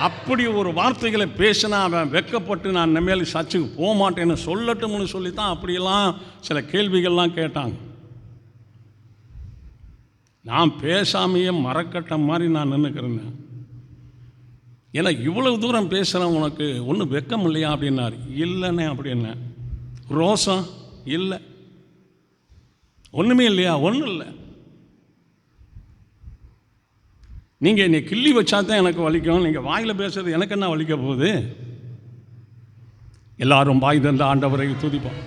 அப்படி ஒரு வார்த்தைகளை பேசினா அவன் வெட்கப்பட்டு நான் இனிமேல் சர்ச்சுக்கு போக மாட்டேன்னு சொல்லட்டும்னு சொல்லித்தான் அப்படியெல்லாம் சில கேள்விகள்லாம் கேட்டாங்க. நான் பேசாமையே மரக்கட்ட மாதிரி நான் நின்றுக்கிறேன். ஏன்னா இவ்வளவு தூரம் பேசுகிறேன், உனக்கு ஒன்றும் வெட்கம் இல்லையா அப்படின்னாரு. இல்லைண்ணே அப்படின்ன. ரோசம் இல்லை, ஒன்றுமே இல்லையா? ஒன்றும் இல்லை. நீங்கள் என்னை கிள்ளி வச்சா தான் எனக்கு வலிக்கும், நீங்கள் வாயில் பேசுறது எனக்கு என்ன வலிக்க போகுது? எல்லாரும் வாய் தந்த ஆண்டவரை துதிப்போம்.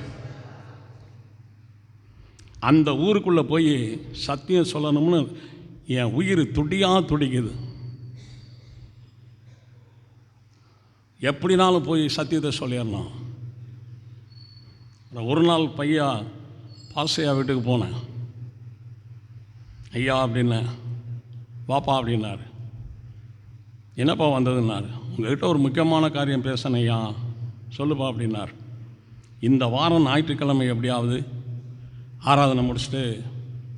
அந்த ஊருக்குள்ளே போய் சத்தியம் சொல்லணும்னு என் உயிர் துடிக்குது. எப்படினாலும் போய் சத்தியத்தை சொல்லிடலாம். ஒரு நாள் பையா பாசையா வீட்டுக்கு போனேன். ஐயா அப்படின்னேன். வாப்பா அப்படின்னாரு. என்னப்பா வந்ததுன்னாரு. உங்கள்கிட்ட ஒரு முக்கியமான காரியம் பேசணும் ஐயா. சொல்லுப்பா அப்படின்னார். இந்த வாரம் ஞாயிற்றுக்கிழமை எப்படியாவது ஆராதனை முடிச்சுட்டு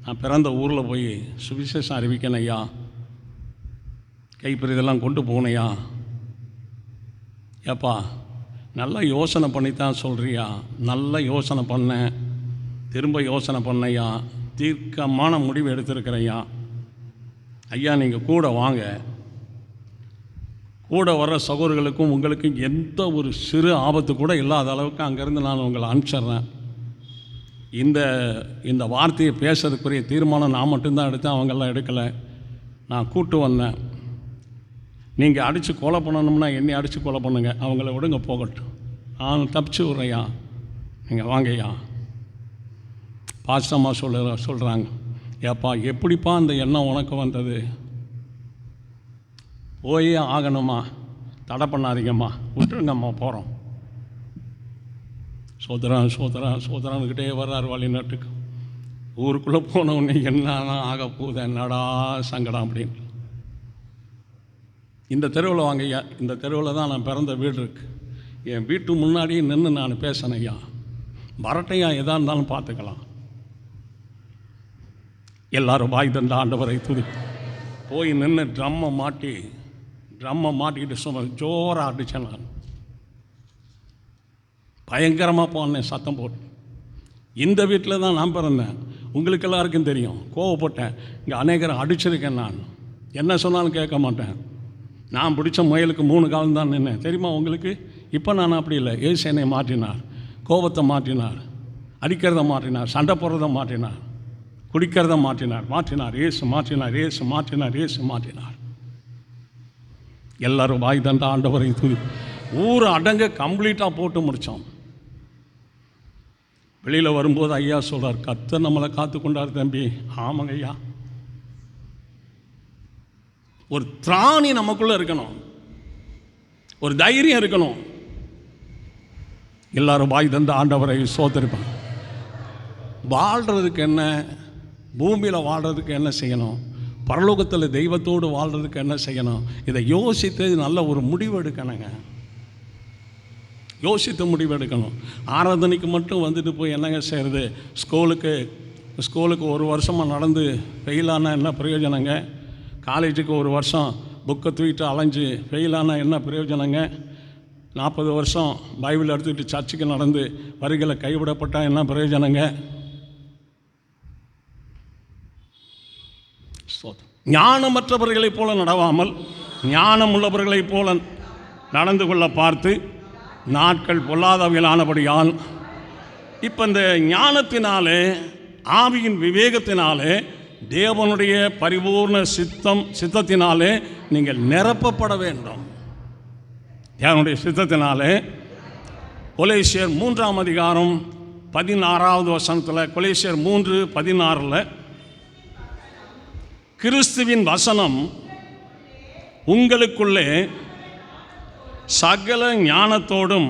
நான் பிறந்த ஊரில் போய் சுவிசேஷம் அறிவிக்கணும் ஐயா. கைப்பிரிதெல்லாம் கொண்டு போகணையா. ஏப்பா நல்லா யோசனை பண்ணித்தான் சொல்கிறியா? நல்லா யோசனை பண்ணேன், திரும்ப யோசனை பண்ணையா, தீர்க்கமான முடிவு எடுத்திருக்கிறையா. ஐயா நீங்கள் கூட வாங்க. கூட வர்ற சகோதரர்களுக்கும் உங்களுக்கும் எந்த ஒரு சிறு ஆபத்து கூட இல்லாத அளவுக்கு அங்கேருந்து நான் உங்களை அனுப்பிச்சிட்றேன். இந்த வார்த்தையை பேசுறதுக்குரிய தீர்மானம் நான் மட்டும்தான் எடுத்தேன், அவங்கெல்லாம் எடுக்கலை. நான் கூட்டு வந்தேன். நீங்கள் அடித்து கொலை பண்ணணும்னா என்னை அடித்து கொலை பண்ணுங்க, அவங்கள விடுங்க போகட்டும், நான் தப்பிச்சு விட்றையா, நீங்கள் வாங்கய்யா. பாஸ்டம்மா சொல்கிறாங்க, ஏப்பா எப்படிப்பா அந்த எண்ணம் உனக்கு வந்தது? போயே ஆகணுமா? தடை பண்ணாதீங்கம்மா, விட்டுருங்கம்மா, போகிறோம். சோதரான்கிட்டே வர்றார் வழிநாட்டுக்கு. ஊருக்குள்ளே போனவுடனே என்னன்னா ஆக போகுது, என்னடா சங்கடம் அப்படின்னு. இந்த தெருவில் வாங்க ஐயா, இந்த தெருவில் தான் நான் பிறந்த வீடு இருக்குது. என் வீட்டு முன்னாடியே நின்று நான் பேசினேன் ஐயா, வரட்டையா எதாக இருந்தாலும் பார்த்துக்கலாம். எல்லாரும் வாய் தந்த ஆண்டவரை துதி. போய் நின்று ட்ரம்மை மாட்டிக்கிட்டு சும்மா ஜோராக அடித்தேன். நான் பயங்கரமாக போனேன் சத்தம் போட்டு. இந்த வீட்டில் தான் நான் பிறந்தேன், உங்களுக்கு எல்லாருக்கும் தெரியும். கோவப்பட்டேன், இங்கே அநேகரை அடிச்சிருக்கேன். நான் என்ன சொன்னாலும் கேட்க மாட்டேன். நான் பிடிச்ச முயலுக்கு 3 காலம் தான் நின்னேன், தெரியுமா உங்களுக்கு? இப்போ நான் அப்படி இல்லை. ஏசு என்னை மாற்றினார், கோபத்தை மாற்றினார், அடிக்கிறத மாற்றினார், சண்டை போடுறத மாற்றினார், குடிக்கிறத மாற்றினார். ஏசு மாற்றினார். எல்லாரும் வாய் தண்ட ஆண்டவரை துதி. ஊர் அடங்க கம்ப்ளீட்டாக போட்டு முடித்தோம். வெளியில் வரும்போது ஐயா சொல்கிறார், கர்த்தர் நம்மளை காத்து கொண்டார் தம்பி. ஆமாங்க ஐயா. ஒரு திராணி நமக்குள்ளே இருக்கணும், ஒரு தைரியம் இருக்கணும். எல்லாரும் வாய் தந்த ஆண்டவரை சோதரிப்பாங்க. வாழ்கிறதுக்கு என்ன, பூமியில் வாழ்கிறதுக்கு என்ன செய்யணும், பரலோகத்தில் தெய்வத்தோடு வாழ்கிறதுக்கு என்ன செய்யணும், இதை யோசித்து நல்ல ஒரு முடிவு எடுக்கணுங்க. யோசித்து முடிவு எடுக்கணும். ஆராதனைக்கு மட்டும் வந்துட்டு போய் என்னங்க செய்கிறது? ஸ்கூலுக்கு 1 வருஷமாக நடந்து ஃபெயிலானா என்ன பிரயோஜனங்க? காலேஜுக்கு 1 வருஷம் புக்கை தூக்கிட்டு அலைஞ்சு ஃபெயிலானா என்ன பிரயோஜனங்க? 40 வருஷம் பைபிள் எடுத்துக்கிட்டு சர்ச்சுக்கு நடந்து வரிகளை கைவிடப்பட்டால் என்ன பிரயோஜனங்க? ஞானமற்றவர்களைப் போல நடவாமல் ஞானம் உள்ளவர்களைப் போல நடந்து கொள்ள பார்த்து நாட்கள் பொல்லாதவைகளானபடியால் இப்போ இந்த ஞானத்தினாலே, ஆவியின் விவேகத்தினாலே, தேவனுடைய பரிபூர்ண சித்தத்தினாலே நீங்கள் நிரப்பப்பட வேண்டும். தேவனுடைய சித்தத்தினாலே. கொலேசியர் 3ஆம் அதிகாரம் 16வது வசனத்தில், கொலேசியர் 3:16, கிறிஸ்துவின் வசனம் உங்களுக்குள்ளே சகல ஞானத்தோடும்,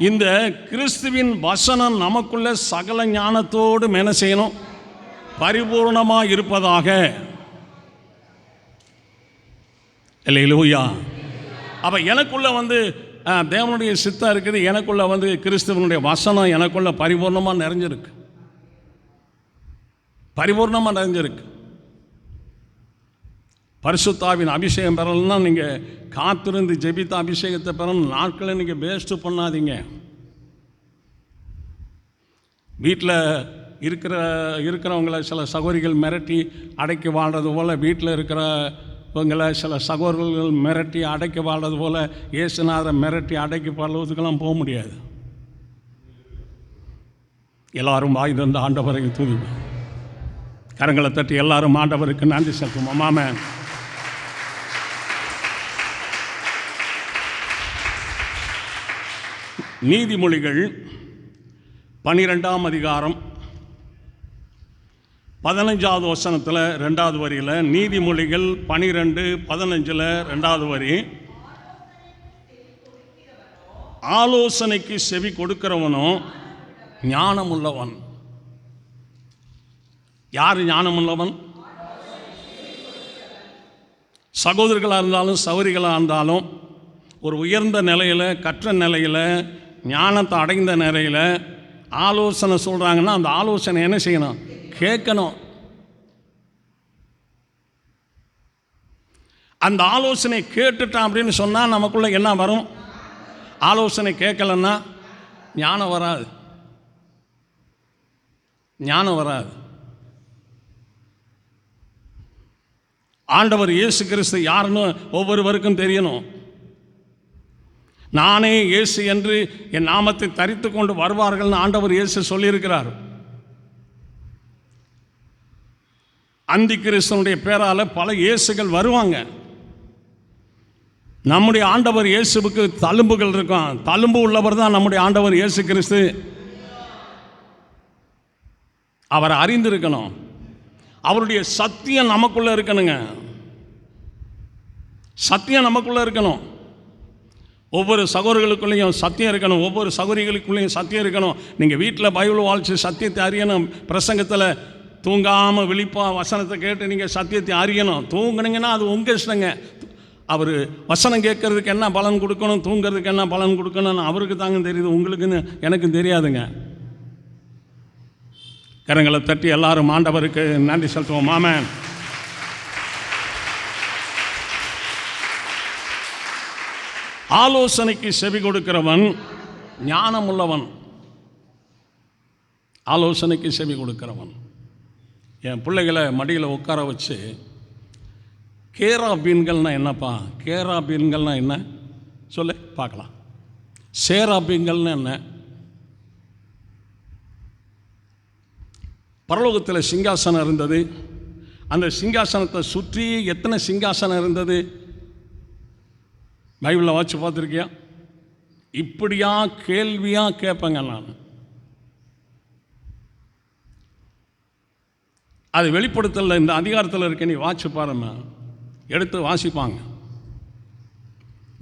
இந்த கிறிஸ்துவின் வசனம் நமக்குள்ள சகல ஞானத்தோடும் என்ன செய்யணும்? பரிபூர்ணமாக இருப்பதாக. அல்லேலூயா. அப்போ எனக்குள்ள தேவனுடைய சித்தம் இருக்குது, எனக்குள்ள கிறிஸ்துவனுடைய வசனம் எனக்குள்ள பரிபூர்ணமாக நிறைஞ்சிருக்கு. பரிசுத்தாவின் அபிஷேகம் பெறலன்னா நீங்கள் காத்திருந்து ஜெபித்த அபிஷேகத்தை பெறணும். நாட்களை நீங்கள் வேஸ்ட்டு பண்ணாதீங்க. வீட்டில் இருக்கிறவங்கள சில சகோதரிகள் மிரட்டி அடக்கி வாழ்கிறது போல், வீட்டில் இருக்கிறவங்களை சில சகோதரர்கள் மிரட்டி அடக்கி வாழ்கிறது போல் இயேசுநாதரை மிரட்டி அடக்கி வாழ்வதுக்கெல்லாம் போக முடியாது. எல்லாரும் வாய் தந்த ஆண்டவரை துதிப்போம். கரங்களை தட்டி எல்லாரும் ஆண்டவருக்கு நன்றி செலுத்துவோம். ஆமென். நீதிமொழிகள் 12ஆம் அதிகாரம் 15வது வசனத்தில் 2வது வரியில், நீதிமொழிகள் 12:15 2வது வரி, ஆலோசனைக்கு செவி கொடுக்கிறவனோ ஞானமுள்ளவன். யார் ஞானமுள்ளவன்? சகோதரர்களாக இருந்தாலும் சகோதரிகளாக இருந்தாலும் ஒரு உயர்ந்த நிலையில், கற்ற நிலையில், ஞானத்தை அடைந்த நிலையில் ஆலோசனை சொல்கிறாங்கன்னா அந்த ஆலோசனை என்ன செய்யணும்? கேட்கணும். அந்த ஆலோசனை கேட்டுட்டான் அப்படின்னு சொன்னால் நமக்குள்ளே என்ன வரும்? ஆலோசனை கேட்கலன்னா ஞானம் வராது, ஞானம் வராது. ஆண்டவர் இயேசு கிறிஸ்து யாருன்னு ஒவ்வொருவருக்கும் தெரியணும். நானே இயேசு என்று என் நாமத்தை தரித்து கொண்டு வருவார்கள்னு ஆண்டவர் இயேசு சொல்லியிருக்கிறார். அந்தி கிறிஸ்துவனுடைய பேரால் பல இயேசுகள் வருவாங்க. நம்முடைய ஆண்டவர் இயேசுவுக்கு தழும்புகள் இருக்கும். தழும்பு உள்ளவர் தான் நம்முடைய ஆண்டவர் இயேசு கிறிஸ்து. அவரை அறிந்திருக்கணும். அவருடைய சத்தியம் நமக்குள்ளே இருக்கணுங்க. சத்தியம் நமக்குள்ளே இருக்கணும். ஒவ்வொரு சகோதரர்களுக்குள்ளேயும் சத்தியம் இருக்கணும். ஒவ்வொரு சகோதரிகளுக்குள்ளேயும் சத்தியம் இருக்கணும். நீங்கள் வீட்டில் பைபிள் வாசித்து சத்தியத்தை அறியணும். பிரசங்கத்தில் தூங்காமல் விழிப்பா வசனத்தை கேட்டு நீங்கள் சத்தியத்தை அறியணும். தூங்குனீங்கன்னா அது உங்கள் இஷ்டங்க. அவர் வசனம் கேட்கறதுக்கு என்ன பலன் கொடுக்கணும், தூங்கிறதுக்கு என்ன பலன் கொடுக்கணும்னு அவருக்கு தாங்க தெரியுது, உங்களுக்குன்னு எனக்கு தெரியாதுங்க. கரங்களை தட்டி எல்லாரும் ஆண்டவருக்கு நன்றி செலுத்துவோம். ஆமென். ஆலோசனைக்கு செவி கொடுக்கிறவன் ஞானம் உள்ளவன். ஆலோசனைக்கு செவி கொடுக்கிறவன். என் பிள்ளைகளை மடியில் உட்கார வச்சு, கேராபீன்கள்னா என்னப்பா? கேராபீன்கள்னா என்ன சொல்லு பார்க்கலாம். சேராபீன்கள்னா என்ன? பரலோகத்தில் சிங்காசனம் இருந்தது. அந்த சிங்காசனத்தை சுற்றி எத்தனை சிங்காசனம் இருந்தது? பைபிளில் வாட்சி பார்த்துருக்கியா? இப்படியா கேள்வியாக கேட்பேங்க நான். அது வெளிப்படுத்தல இந்த அதிகாரத்தில் இருக்க, நீ வாட்சி பாருங்க, எடுத்து வாசிப்பாங்க.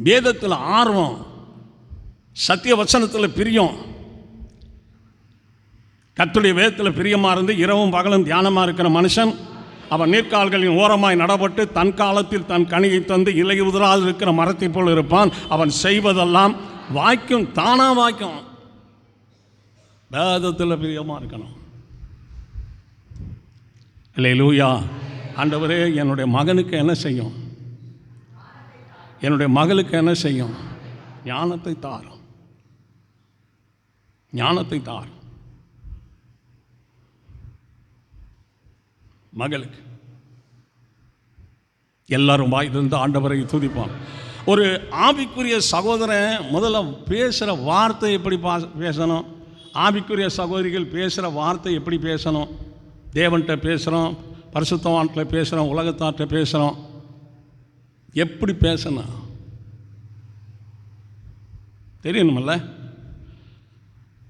வேதத்தில் ஆர்வம், சத்திய வசனத்தில் பிரியம், கர்த்தருடைய வேதத்தில் பிரியமாக இருந்து இரவும் பகலும் தியானமாக இருக்கிற மனுஷன் அவன் நீர்க்கால்களின் ஓரமாய் நடப்பட்டு தன் காலத்தில் தன் கனியை தந்து இலை உதிராது இருக்கிற மரத்தை போல் இருப்பான். அவன் செய்வதெல்லாம் வாய்க்கும், தானாக வாய்க்கும். வேதத்தில் பிரியமாக இருக்கணும். அல்லேலூயா. ஆண்டவரே, என்னுடைய மகனுக்கு என்ன செய்யும்? என்னுடைய மகளுக்கு என்ன செய்யும்? ஞானத்தை தாரும், ஞானத்தை தாரும். மகளுக்கு எல்லாரும் வாய் திறந்து ஆண்டவரை துதிப்பான். ஒரு ஆவிக்குரிய சகோதரன் முதல்ல பேசுகிற வார்த்தை எப்படி பேசணும்? ஆவிக்குரிய சகோதரிகள் பேசுகிற வார்த்தை எப்படி பேசணும்? தேவன்கிட்ட பேசுகிறோம், பரிசுத்தவான்கிட்ட பேசுகிறோம், உலகத்தார்கிட்ட பேசுகிறோம். எப்படி பேசணும் தெரியணுமில்ல?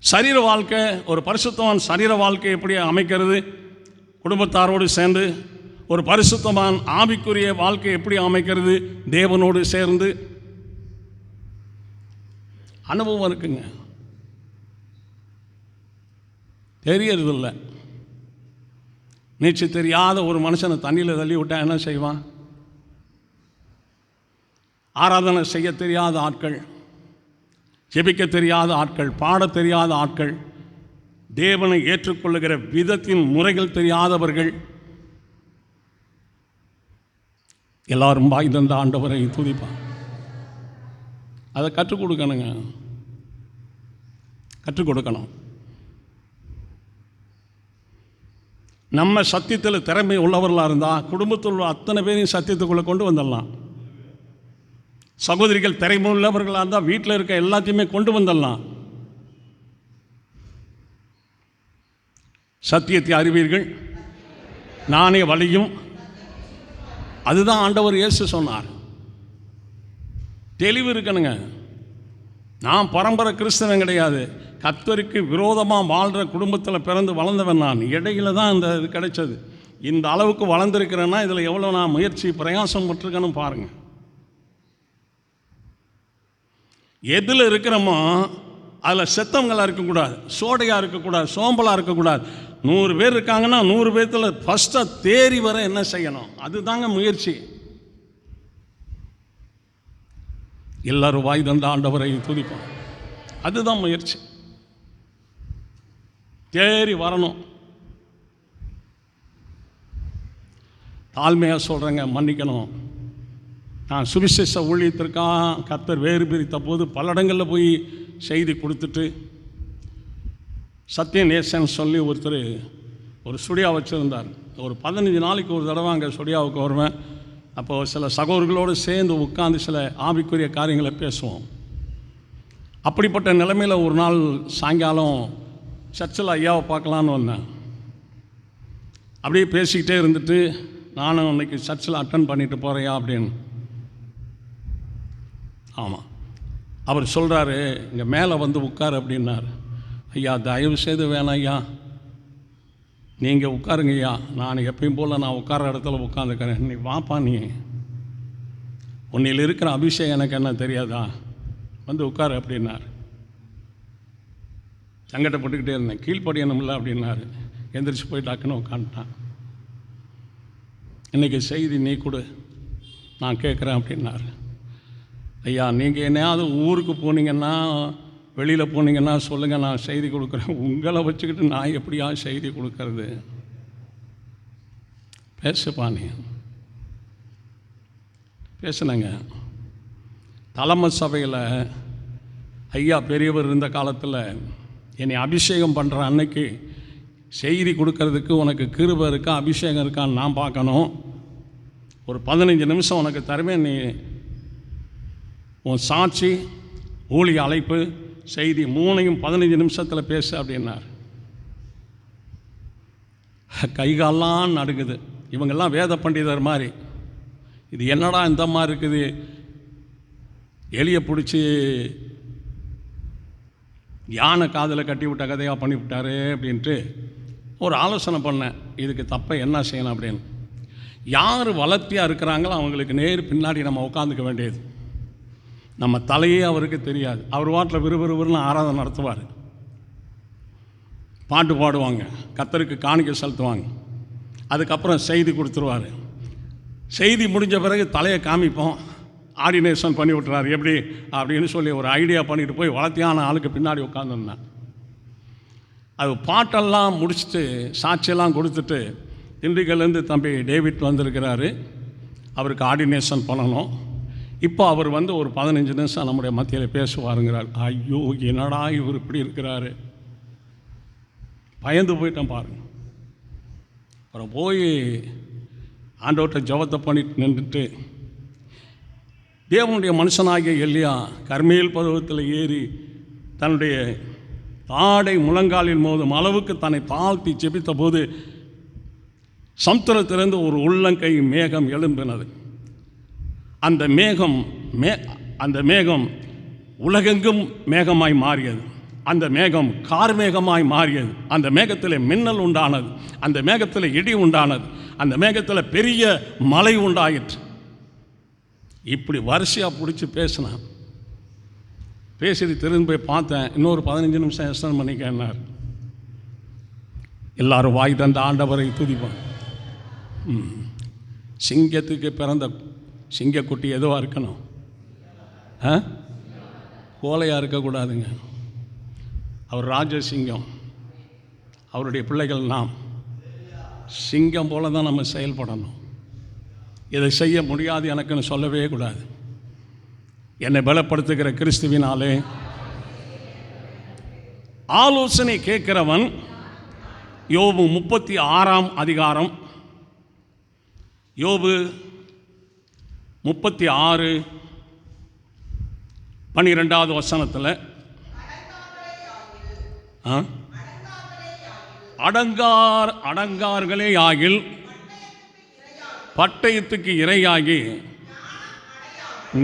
சரீர வாழ்க்கை, ஒரு பரிசுத்தவான் சரீர வாழ்க்கை எப்படி அமைக்கிறது? குடும்பத்தாரோடு சேர்ந்து. ஒரு பரிசுத்தவான் ஆவிக்குரிய வாழ்க்கை எப்படி அமைக்கிறது? தேவனோடு சேர்ந்து. அனுபவம் இருக்குங்க, தெரியறதில்லை. நீச்சல் தெரியாத ஒரு மனுஷனை தண்ணியில் தள்ளி விட்டால் என்ன செய்வான்? ஆராதனை செய்ய தெரியாத ஆட்கள், ஜெபிக்க தெரியாத ஆட்கள், பாட தெரியாத ஆட்கள், தேவனை ஏற்றுக்கொள்ளுகிற விதத்தின் முறைகள் தெரியாதவர்கள் எல்லாரும் வாய் தந்த ஆண்டவரை துதிப்பான். அதை கற்றுக் கொடுக்கணுங்க, கற்றுக் கொடுக்கணும். நம்ம சத்தியத்தில் திறமை உள்ளவர்களாக இருந்தால் குடும்பத்தில் உள்ள அத்தனை பேரையும் சத்தியத்துக்குள்ளே கொண்டு வந்துடலாம். சகோதரிகள் திறமை உள்ளவர்களாக இருந்தால் வீட்டில் இருக்க எல்லாத்தையுமே கொண்டு வந்துடலாம். சத்தியத்தை அறிவீர்கள், நானே வழியும். அதுதான் ஆண்டவர் இயேசு சொன்னார். தெளிவு இருக்கணுங்க. நான் பரம்பரை கிறிஸ்தவன் கிடையாது. கர்த்தருக்கு விரோதமாக வாழ்கிற குடும்பத்தில் பிறந்து வளர்ந்தவன். நான் இடையில தான் இந்த இது கிடைச்சது. இந்த அளவுக்கு வளர்ந்துருக்கிறேன்னா இதில் எவ்வளோ நான் முயற்சி பிரயாசம் பட்டிருக்கேன்னு பாருங்கள். எதில் இருக்கிறோமோ அதில் செத்தவங்களாக இருக்கக்கூடாது, சோடையாக இருக்கக்கூடாது, சோம்பலாக இருக்கக்கூடாது. 100 பேர் இருக்காங்கன்னா 100 பேர்த்தில் ஃபஸ்ட்டாக தேறி வர என்ன செய்யணும், அதுதாங்க முயற்சி. எல்லாரும் வாய் தந்த ஆண்டவரை துதிப்போம், அதுதான் முயற்சி. தேறி வரணும். தாழ்மையாக சொல்கிறேங்க, மன்னிக்கணும். நான் சுவிசேஷ ஊழியத்திற்காக கர்த்தர் வேறு பிரித்த போது பல இடங்களில் போய் செய்தி கொடுத்துட்டு, சத்யநேசன் சொல்லி ஒருத்தர் ஒரு ஸ்டுடியோ வச்சுருந்தார். ஒரு 15 நாளைக்கு ஒரு தடவை அங்கே ஸ்டுடியோவுக்கு வருவேன். அப்போது சில சகோதரர்களோடு சேர்ந்து உட்காந்து சில ஆவிக்குரிய காரியங்களை பேசுவோம். அப்படிப்பட்ட நிலைமையில் ஒரு நாள் சாயங்காலம் சர்ச்சில் ஐயாவை பார்க்கலான்னு வந்தேன். அப்படியே பேசிக்கிட்டே இருந்துட்டு, நானும் அன்றைக்கி சர்ச்சில் அட்டன் பண்ணிட்டு போகிறேயா அப்படின்னு. ஆமாம், அவர் சொல்கிறாரு, இங்கே மேலே வந்து உட்கார் அப்படின்னார். ஐயா தயவு செய்து வேணாம் ஐயா, நீங்கள் உட்காருங்க ஐயா, நான் எப்பயும் போல் நான் உட்கார இடத்துல உட்காந்துக்கிறேன். நீ வாப்பா, நீ உன்னில் இருக்கிற அபிஷேகம் எனக்கு என்ன தெரியாதா, வந்து உட்காரு அப்படின்னார். சங்கடப்பட்டுக்கிட்டே இருந்தேன். கீழ்ப்படியணும்ல அப்படின்னாரு. எந்திரிச்சு போய் டாக்குன்னு உட்காந்துட்டான். இன்றைக்கி செய்தி நீ கொடு, நான் கேட்குறேன் அப்படின்னாரு. ஐயா நீங்கள் என்னையாவது ஊருக்கு போனீங்கன்னா, வெளியில் போனீங்கன்னா சொல்லுங்கள், நான் செய்தி கொடுக்குறேன். உங்களை வச்சுக்கிட்டு நான் எப்படியா செய்தி கொடுக்கறது? பேசுப்பா, நீ பேசுனங்க. தலைமை சபையில் ஐயா பெரியவர் இருந்த காலத்தில் என்னை அபிஷேகம் பண்ணுற அன்னைக்கு செய்தி கொடுக்கறதுக்கு உனக்கு கிருபை இருக்கா, அபிஷேகம் இருக்கான்னு நான் பார்க்கணும். ஒரு 15 நிமிஷம் உனக்கு தருவேன், நீ உன் சாட்சி, ஊழிய அழைப்பு, செய்தி 3ஐயும் 15 நிமிஷத்தில் பேசு அப்படின்னார். கைகாலெலாம் நடுக்குது. இவங்கெல்லாம் வேத பண்டிதர் மாதிரி. இது என்னடா இந்த மாதிரி இருக்குது, எலியை பிடிச்சி யானை காதில் கட்டி விட்ட கதையாக பண்ணிவிட்டாரு அப்படின்ட்டு ஒரு ஆலோசனை பண்ணேன். இதுக்கு தப்பை என்ன செய்யணும் அப்படின்னு. யார் வளர்த்தியாக இருக்கிறாங்களோ அவங்களுக்கு நேர் பின்னாடி நம்ம உட்காந்துக்க வேண்டியது. நம்ம தலையே அவருக்கு தெரியாது. அவர் வாட்டில் விறுவிறுன்னு ஆராதனை நடத்துவார், பாட்டு பாடுவாங்க, கர்த்தருக்கு காணிக்கை செலுத்துவாங்க. அதுக்கப்புறம் செய்தி கொடுத்துருவார். செய்தி முடிஞ்ச பிறகு தலையை காமிப்போம், ஆர்டினேஷன் பண்ணி விட்டுறாரு எப்படி அப்படின்னு சொல்லி ஒரு ஐடியா பண்ணிட்டு போய் வளர்த்தியான ஆளுக்கு பின்னாடி உட்காந்துருந்தேன். அது பாட்டெல்லாம் முடிச்சுட்டு சாட்சியெல்லாம் கொடுத்துட்டு, திண்டுக்கல்லேருந்து தம்பி டேவிட் வந்திருக்கிறாரு, அவருக்கு ஆர்டினேஷன் பண்ணணும். இப்போ அவர் வந்து ஒரு 15 நிமிஷம் நம்முடைய மத்தியில் பேசுவாருங்கிறார். ஐயோ என்னடா இவர் இப்படி இருக்கிறாரு, பயந்து போயிட்டேன் பாருங்க. அப்புறம் போய் ஆண்டவர்கிட்ட ஜெபத்தை பண்ணிட்டு நின்றுட்டு, தேவனுடைய மனுஷனாகிய எலியா கர்மேல் பருவத்தில் ஏறி தன்னுடைய தாடை முழங்காலில் மோதும் அளவுக்கு தன்னை தாழ்த்தி ஜெபித்த போது சமுத்திரத்திலிருந்து ஒரு உள்ளங்கை மேகம் எழும்பினது. அந்த மேகம் உலகெங்கும் மேகமாய் மாறியது. அந்த மேகம் கார்மேகமாய் மாறியது. அந்த மேகத்தில் மின்னல் உண்டானது. அந்த மேகத்தில் இடி உண்டானது. அந்த மேகத்தில் பெரிய மலை உண்டாயிற்று. இப்படி வரிசையாக பிடிச்சி பேசினான். பேசிட்டு திரும்பி போய் பார்த்தேன். இன்னொரு 15 நிமிஷம் எக்ஸ்டன் பண்ணிக்கன்னார். எல்லாரும் வாய் தந்த ஆண்டவரை துதிப்போம். சிங்கத்துக்கு பிறந்த சிங்கக்குட்டி எதுவாக இருக்கணும், கோலையாக இருக்கக்கூடாதுங்க. அவர் ராஜசிங்கம், அவருடைய பிள்ளைகள் நாம். சிங்கம் போல தான் நம்ம செயல்படணும். இதை செய்ய முடியாது எனக்குன்னு சொல்லவே கூடாது. என்னை பலப்படுத்துகிற கிறிஸ்துவினாலே ஆலோசனை கேட்கிறவன். யோபு 36ஆம் அதிகாரம், யோபு 36:12 வசனத்தில் அடங்கார்களே ஆகில் பட்டயத்துக்கு இரையாகி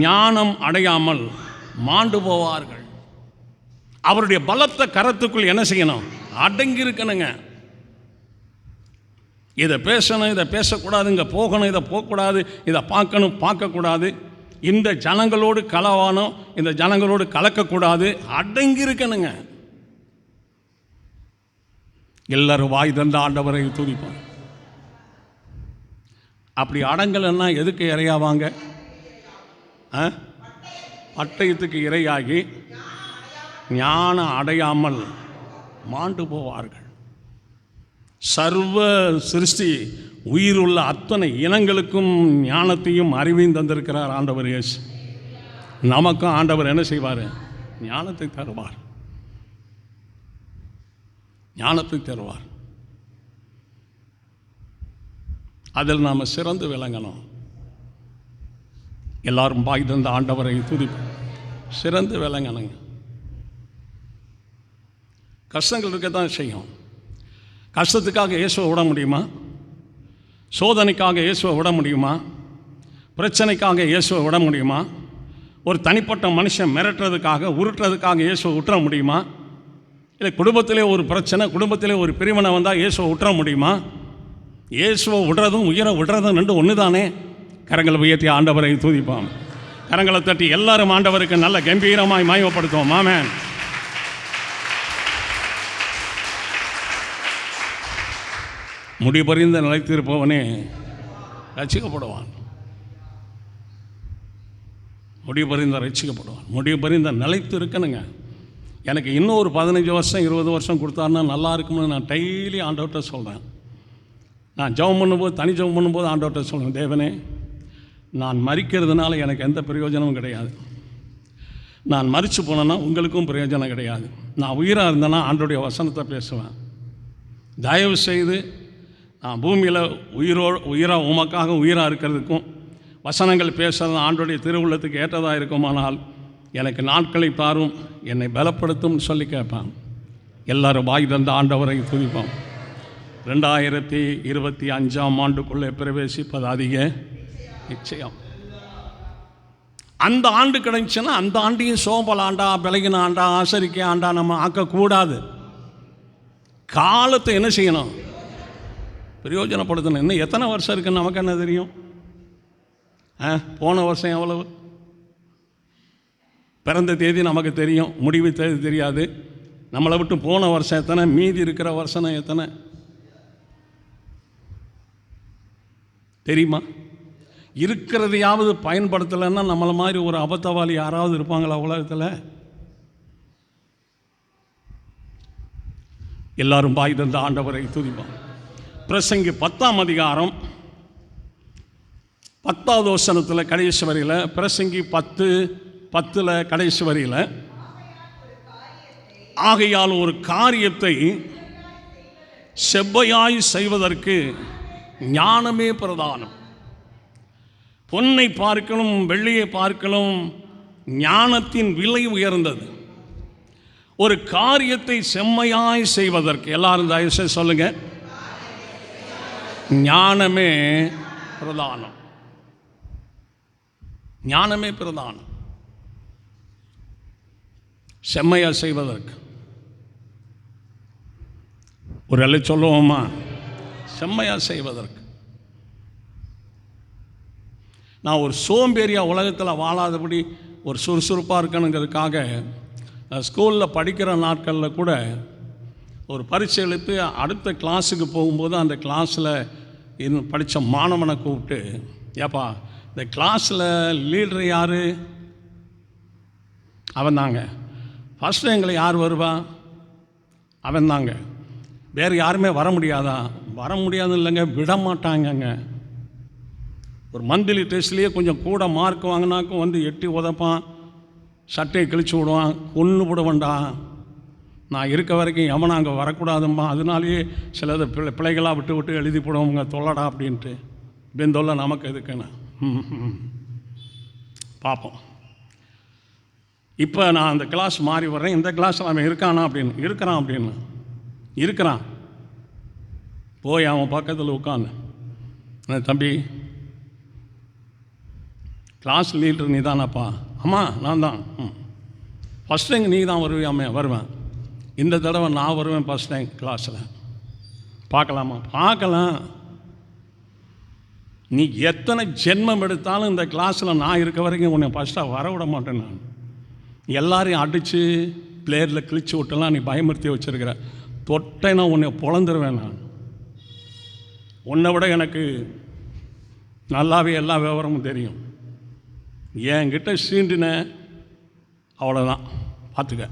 ஞானம் அடையாமல் மாண்டு போவார்கள். அவருடைய பலத்த கரத்துக்குள் என்ன செய்யணும்? அடங்கி இருக்கணுங்க. இதை பேசணும், இதை பேசக்கூடாது, இங்கே போகணும், இதை போகக்கூடாது, இதை பார்க்கணும், பார்க்கக்கூடாது, இந்த ஜனங்களோடு கலவானோம், இந்த ஜனங்களோடு கலக்கக்கூடாது, அடங்கி இருக்கணுங்க. எல்லாரும் வாய் தந்த ஆண்டவரை துதிப்பாங்க. அப்படி அடங்கலைன்னா எதுக்கு இரையாவாங்க? பட்டயத்துக்கு இரையாகி ஞானம் அடையாமல் மாண்டு போவார்கள். சர்வ சிருஷ்டி உயிருள்ள அத்தனை இனங்களுக்கும் ஞானத்தையும் அறிவையும் தந்திருக்கிறார் ஆண்டவர் இயேசு. நமக்கும் ஆண்டவர் என்ன செய்வார்? ஞானத்தை தருவார், ஞானத்தை தருவார். அதில் நாம் சிறந்து விளங்கணும். எல்லாரும் பாய் தந்த ஆண்டவரை துதிப்போம். சிறந்து விளங்கணுங்க. கஷ்டங்கள் இருக்க தான் செய்யும். கஷ்டத்துக்காக இயேசுவை விட முடியுமா? சோதனைக்காக இயேசுவை விட முடியுமா? பிரச்சனைக்காக இயேசுவை விட முடியுமா? ஒரு தனிப்பட்ட மனுஷன் மிரட்டுறதுக்காக உருட்டுறதுக்காக இயேசுவை விட்டுற முடியுமா? இல்லை குடும்பத்திலே ஒரு பிரச்சனை, குடும்பத்திலே ஒரு பிரிவினை வந்தால் இயேசுவை விட்டுற முடியுமா? இயேசுவை விடுறதும் உயிரை விடுறதும் ரெண்டு ஒன்று தானே. கரங்களை உயர்த்தி ஆண்டவரை துதிப்போம். கரங்களை தட்டி எல்லாரும் ஆண்டவருக்கு நல்ல கம்பீரமாய் மகிமைப்படுத்துவோம். ஆமென். முடிபறிந்த நிலைத்திருப்பவனே ரட்சிக்கப்படுவான். முடிபறிந்த ரட்சிக்கப்படுவான். முடிபறிந்த நிலைத்து இருக்கணுங்க. எனக்கு இன்னும் ஒரு 15 வருஷம் 20 வருஷம் கொடுத்தாருன்னா நல்லா இருக்கும்னு நான் டெய்லி ஆண்டவர்கிட்ட சொல்கிறேன். நான் ஜெபம் பண்ணும்போது, தனி ஜெபம் பண்ணும்போது ஆண்டவர்கிட்ட சொல்லுவேன், தேவனே, நான் மரிக்கிறதுனால எனக்கு எந்த பிரயோஜனமும் கிடையாது. நான் மரித்து போனேன்னா உங்களுக்கும் பிரயோஜனம் கிடையாது. நான் உயிராக இருந்தேன்னா ஆண்டோடைய வசனத்தை பேசுவேன். தயவு செய்து நான் பூமியில் உயிராக உமக்காக உயிராக இருக்கிறதுக்கும் வசனங்கள் பேசுறது ஆண்டோடைய திருவுள்ளத்துக்கு ஏற்றதாக இருக்குமானால் எனக்கு நாட்களை தாரும், என்னை பலப்படுத்தும் சொல்லி கேட்பான். எல்லாரும் வாய் தந்த ஆண்டவரை துதிப்போம். 2025ஆம் ஆண்டுக்குள்ளே பிரவேசிப்பது அதிக நிச்சயம். அந்த ஆண்டு கிடைச்சுன்னா அந்த ஆண்டையும் சோம்பல் ஆண்டா, விலகின ஆண்டா, ஆசரிக்கை ஆண்டா நம்ம ஆக்கக்கூடாது. காலத்தை என்ன செய்யணும்? பிரயோஜனப்படுத்தணும். இன்னும் எத்தனை வருஷம் இருக்குன்னு நமக்கு என்ன தெரியும்? போன வருஷம் எவ்வளவு? பிறந்த தேதி நமக்கு தெரியும், முடிவு தேதி தெரியாது. நம்மளை விட்டு போன வருஷம் எத்தனை, மீதி இருக்கிற வருஷம் எத்தனை தெரியுமா? இருக்கிறதையாவது பயன்படுத்தலைன்னா நம்மளை மாதிரி ஒரு அபத்தவாளி யாராவது இருப்பாங்களா உலகத்தில்? எல்லாரும் பாய் தந்த ஆண்டவரை துதிப்பான். பிரசங்கி 10ஆம் அதிகாரம் 10வது வசனத்தில் கடைசி வரியில், பிரசங்கி 10:10 கடைசி வரியில், ஆகையால் ஒரு காரியத்தை செவ்வையாய் செய்வதற்கு ஞானமே பிரதானம். பொன்னை பார்க்கலும் வெள்ளியை பார்க்கலும் ஞானத்தின் விலை உயர்ந்தது. ஒரு காரியத்தை செம்மையாய் செய்வதற்கு, எல்லாரும் தயவுசெய்து சொல்லுங்க, ஞானமே பிரதானம். ஞானமே பிரதானம். செம்மையா செய்வதற்கு ஒரு அல்ல சொல்லுவோமா? செம்மையா செய்வதற்கு. நான் ஒரு சோம்பேறியா உலகத்தில் வாழாதபடி ஒரு சுறுசுறுப்பாக இருக்கணுங்கிறதுக்காக ஸ்கூலில் படிக்கிற நாட்களில் கூட ஒரு பரீட்சை எழுத்து அடுத்த கிளாஸுக்கு போகும்போது அந்த கிளாஸில் படித்த மாணவனை கூப்பிட்டு, ஏப்பா இந்த கிளாஸில் லீடர் யார்? அவன் தாங்க. ஃபஸ்ட்டு எங்களை யார் வருவா? அவன் தாங்க. வேறு யாருமே வர முடியாதா? வர முடியாது இல்லைங்க, விட மாட்டாங்கங்க. ஒரு மந்த்லி டெஸ்ட்லேயே கொஞ்சம் கூட மார்க் வாங்கினாக்கும் வந்து எட்டி உதப்பான், சட்டையை கிழிச்சு விடுவான், கொன்று விடுவண்டா. நான் இருக்க வரைக்கும் எவனை அங்கே வரக்கூடாதும்மா, அதனாலேயே சிலது பிள்ளைகளாக விட்டு விட்டு எழுதி போடுவோங்க, தொல்லடா அப்படின்ட்டு. இப்போ தொல்லை நமக்கு எதுக்குன்னு பார்ப்போம். இப்போ நான் அந்த கிளாஸ் மாறி வர்றேன், இந்த கிளாஸில் அவன் இருக்கானா அப்படின்னு. இருக்கிறான். போய் அவன் பக்கத்தில் உட்காந்து, தம்பி கிளாஸ் லீடர் நீ தானப்பா? அம்மா நான் தான். ஃபஸ்ட் டைம் நீ தான் வருவியாமே. வருவேன். இந்த தடவை நான் வருவேன் ஃபஸ்ட் டைம் கிளாஸில். பார்க்கலாமா? பார்க்கலாம். நீ எத்தனை ஜென்மம் எடுத்தாலும் இந்த கிளாஸில் நான் இருக்க வரைக்கும் உன்னை ஃபஸ்ட்டாக வர விட மாட்டேன். நான் எல்லாரையும் அடித்து பிளேயரில் கிழிச்சு விட்டெல்லாம் நீ பயமுறுத்தி வச்சுருக்கிற. தொட்டைனா உன்னை பொழந்துருவேன். நான் உன்னை விட எனக்கு நல்லாவே எல்லா விவரமும் தெரியும். என்கிட்ட சீண்டின அவ்வளோதான். பார்த்துக்க.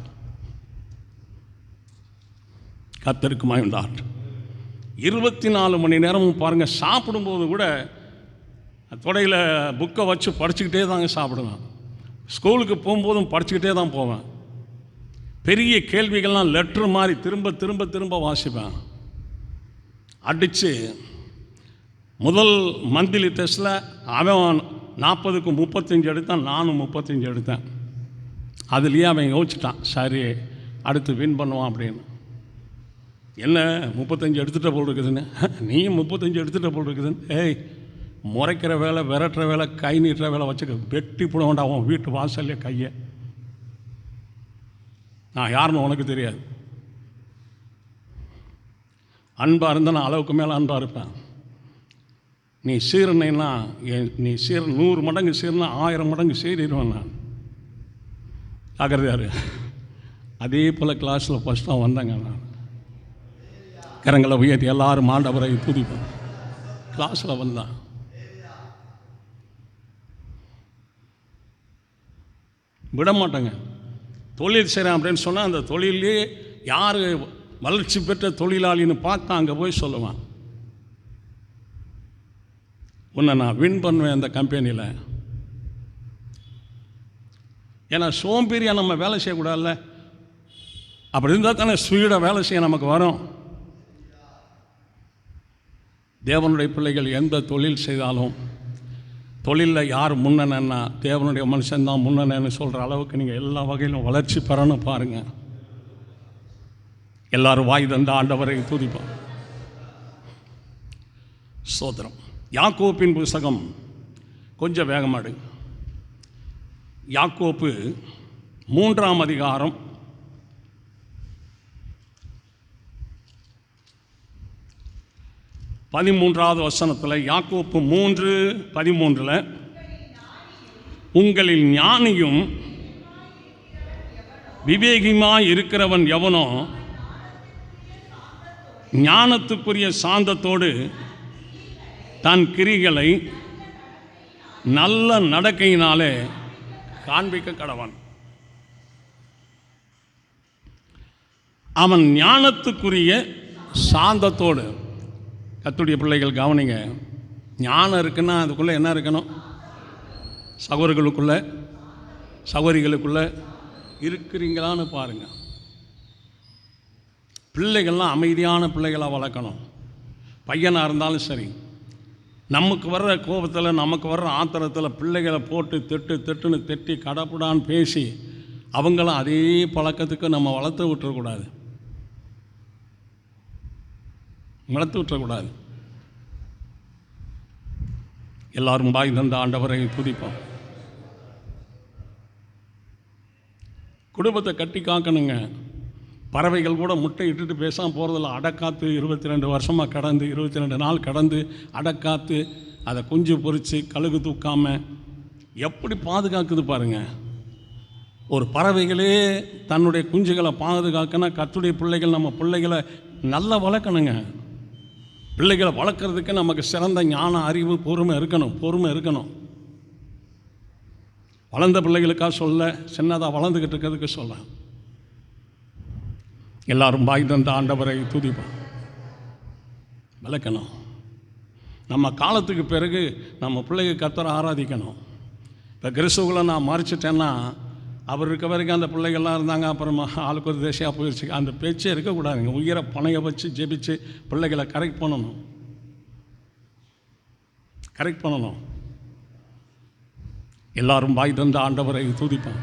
கர்த்தருக்கு மகிமை. 24 மணி நேரமும் பாருங்கள், சாப்பிடும்போது கூட தொடையில் புக்கை வச்சு படிச்சுக்கிட்டே தாங்க சாப்பிடுவேன். ஸ்கூலுக்கு போகும்போதும் படிச்சுக்கிட்டே தான் போவேன். பெரிய கேள்விகள்லாம் லெட்ரு மாதிரி திரும்ப திரும்ப திரும்ப வாசிப்பேன். அடித்து முதல் மந்த்லி டெஸ்ட்டில் அவன் 40க்கு 35 எடுத்தான், நானும் 35 எடுத்தேன். அதுலேயே அவன் யோசிச்சிட்டான், சரி அடுத்து வின் பண்ணுவான் அப்படின்னு. என்ன 35 எடுத்துகிட்ட போல் இருக்குதுன்னு? நீயும் 35 எடுத்துகிட்ட போல் இருக்குதுன்னு. ஏய், முறைக்கிற வேலை, விரட்டுற வேலை, கை நீட்டுற வேலை வச்சுக்க. வெட்டி போட வேண்டாம் அவன் வீட்டு வாசல்லே கையை. நான் யாருன்னு உனக்கு தெரியாது. அன்பாக இருந்தால் நான் அளவுக்கு மேலே அன்பாக இருப்பேன். நீ சீரனைன்னா நீ 100 மடங்கு சீரனா 1000 மடங்கு சீரிடுவேன் நான். ஆகிறது. அதே போல் கிளாஸில் ஃபஸ்ட்டாக வந்தேங்க நான். கரங்களை உயர்த்தி எல்லாரும் ஆண்டவரை துதிப்போம். கிளாஸில் வந்தான். விட மாட்டேங்க. தொழில் செய்கிறேன் அப்படின்னு சொன்னால் அந்த தொழிலே யார் வளர்ச்சி பெற்ற தொழிலாளின்னு பார்த்தா அங்கே போய் சொல்லுவான், உன்னை நான் வின் பண்ணுவேன் அந்த கம்பெனியில். ஏன்னா சோம்பேறியாக நம்ம வேலை செய்யக்கூடாதுல்ல. அப்படி இருந்தால் தானே ஸ்பீடாக வேலை செய்ய நமக்கு வரும். தேவனுடைய பிள்ளைகள் எந்த தொழில் செய்தாலும் தொழிலில் யார் முன்னணன்னா தேவனுடைய மனுஷன்தான் முன்னணன்னு சொல்கிற அளவுக்கு நீங்கள் எல்லா வகையிலும் வளர்ச்சி பெறணும். பாருங்கள், எல்லாரும் வாய் தந்த ஆண்டவரை துதிப்போம். ஸ்தோத்திரம். யாக்கோப்பின் புஸ்தகம் கொஞ்சம் வேகமாடு. யாக்கோப்பு 3ஆம் அதிகாரம் 13வது வசனத்தில், யாக்கோப்பு 3:13, உங்களில் ஞானியும் விவேகியுமாய் இருக்கிறவன் எவனோ ஞானத்துக்குரிய சாந்தத்தோடு தன் கிரிகளை நல்ல நடக்கையினாலே காண்பிக்க கடவன். அவன் ஞானத்துக்குரிய சாந்தத்தோடு. கர்த்தருடைய பிள்ளைகள் கவனிங்க, ஞானம் இருக்குன்னா அதுக்குள்ளே என்ன இருக்கணும்? சகோதரிகளுக்குள்ளே இருக்கிறீங்களான்னு பாருங்கள். பிள்ளைகள்லாம் அமைதியான பிள்ளைகளாக வளர்க்கணும். பையனாக இருந்தாலும் சரி, நமக்கு வர்ற கோபத்தில், நமக்கு வர்ற ஆத்திரத்தில் பிள்ளைகளை போட்டு திட்டுன்னு திட்டி கடப்புடான்னு பேசி அவங்களும் அதே பழக்கத்துக்கு நம்ம வளர்த்து விட்டுறக்கூடாது. எல்லாரும் பாய் தந்த ஆண்டவரை துதிப்போம். குடும்பத்தை கட்டி காக்கணுங்க. பறவைகள் கூட முட்டை இட்டுட்டு பேசாமல் போகிறதில்ல. அடக்காத்து 22 வருஷமாக கடந்து, 22 நாள் கடந்து அடக்காத்து அதை குஞ்சு பொறிச்சு கழுகு தூக்காமல் எப்படி பாதுகாக்குது பாருங்கள். ஒரு பறவைகளே தன்னுடைய குஞ்சுகளை பாதுகாக்கனா கர்த்தருடைய பிள்ளைகள் நம்ம பிள்ளைகளை நல்லா வளர்க்கணுங்க. பிள்ளைகளை வளர்க்குறதுக்கு நமக்கு சிறந்த ஞான, அறிவு, பொறுமை இருக்கணும். வளர்ந்த பிள்ளைகளுக்காக சொல்ல, சின்னதாக வளர்ந்துக்கிட்டு இருக்கிறதுக்கு சொல்ல. எல்லாரும் பாய் தந்த ஆண்டவரை துதிப்போம். வளர்க்கணும். நம்ம காலத்துக்கு பிறகு நம்ம பிள்ளைங்க கர்த்தரை ஆராதிக்கணும். இப்போ கிறிஸ்துவங்களை நான் மறைச்சிட்டேன்னா அவர் இருக்க வரைக்கும் அந்த பிள்ளைகள்லாம் இருந்தாங்க, அப்புறமா ஆளுக்கு ஒரு தேசியாக போயிடுச்சு. அந்த பேச்சே இருக்கக்கூடாதுங்க. உயிரை பணைய வச்சு ஜெபிச்சு பிள்ளைகளை கரெக்ட் பண்ணணும். எல்லாரும் வாய் தந்த ஆண்டவரை துதிப்பான்.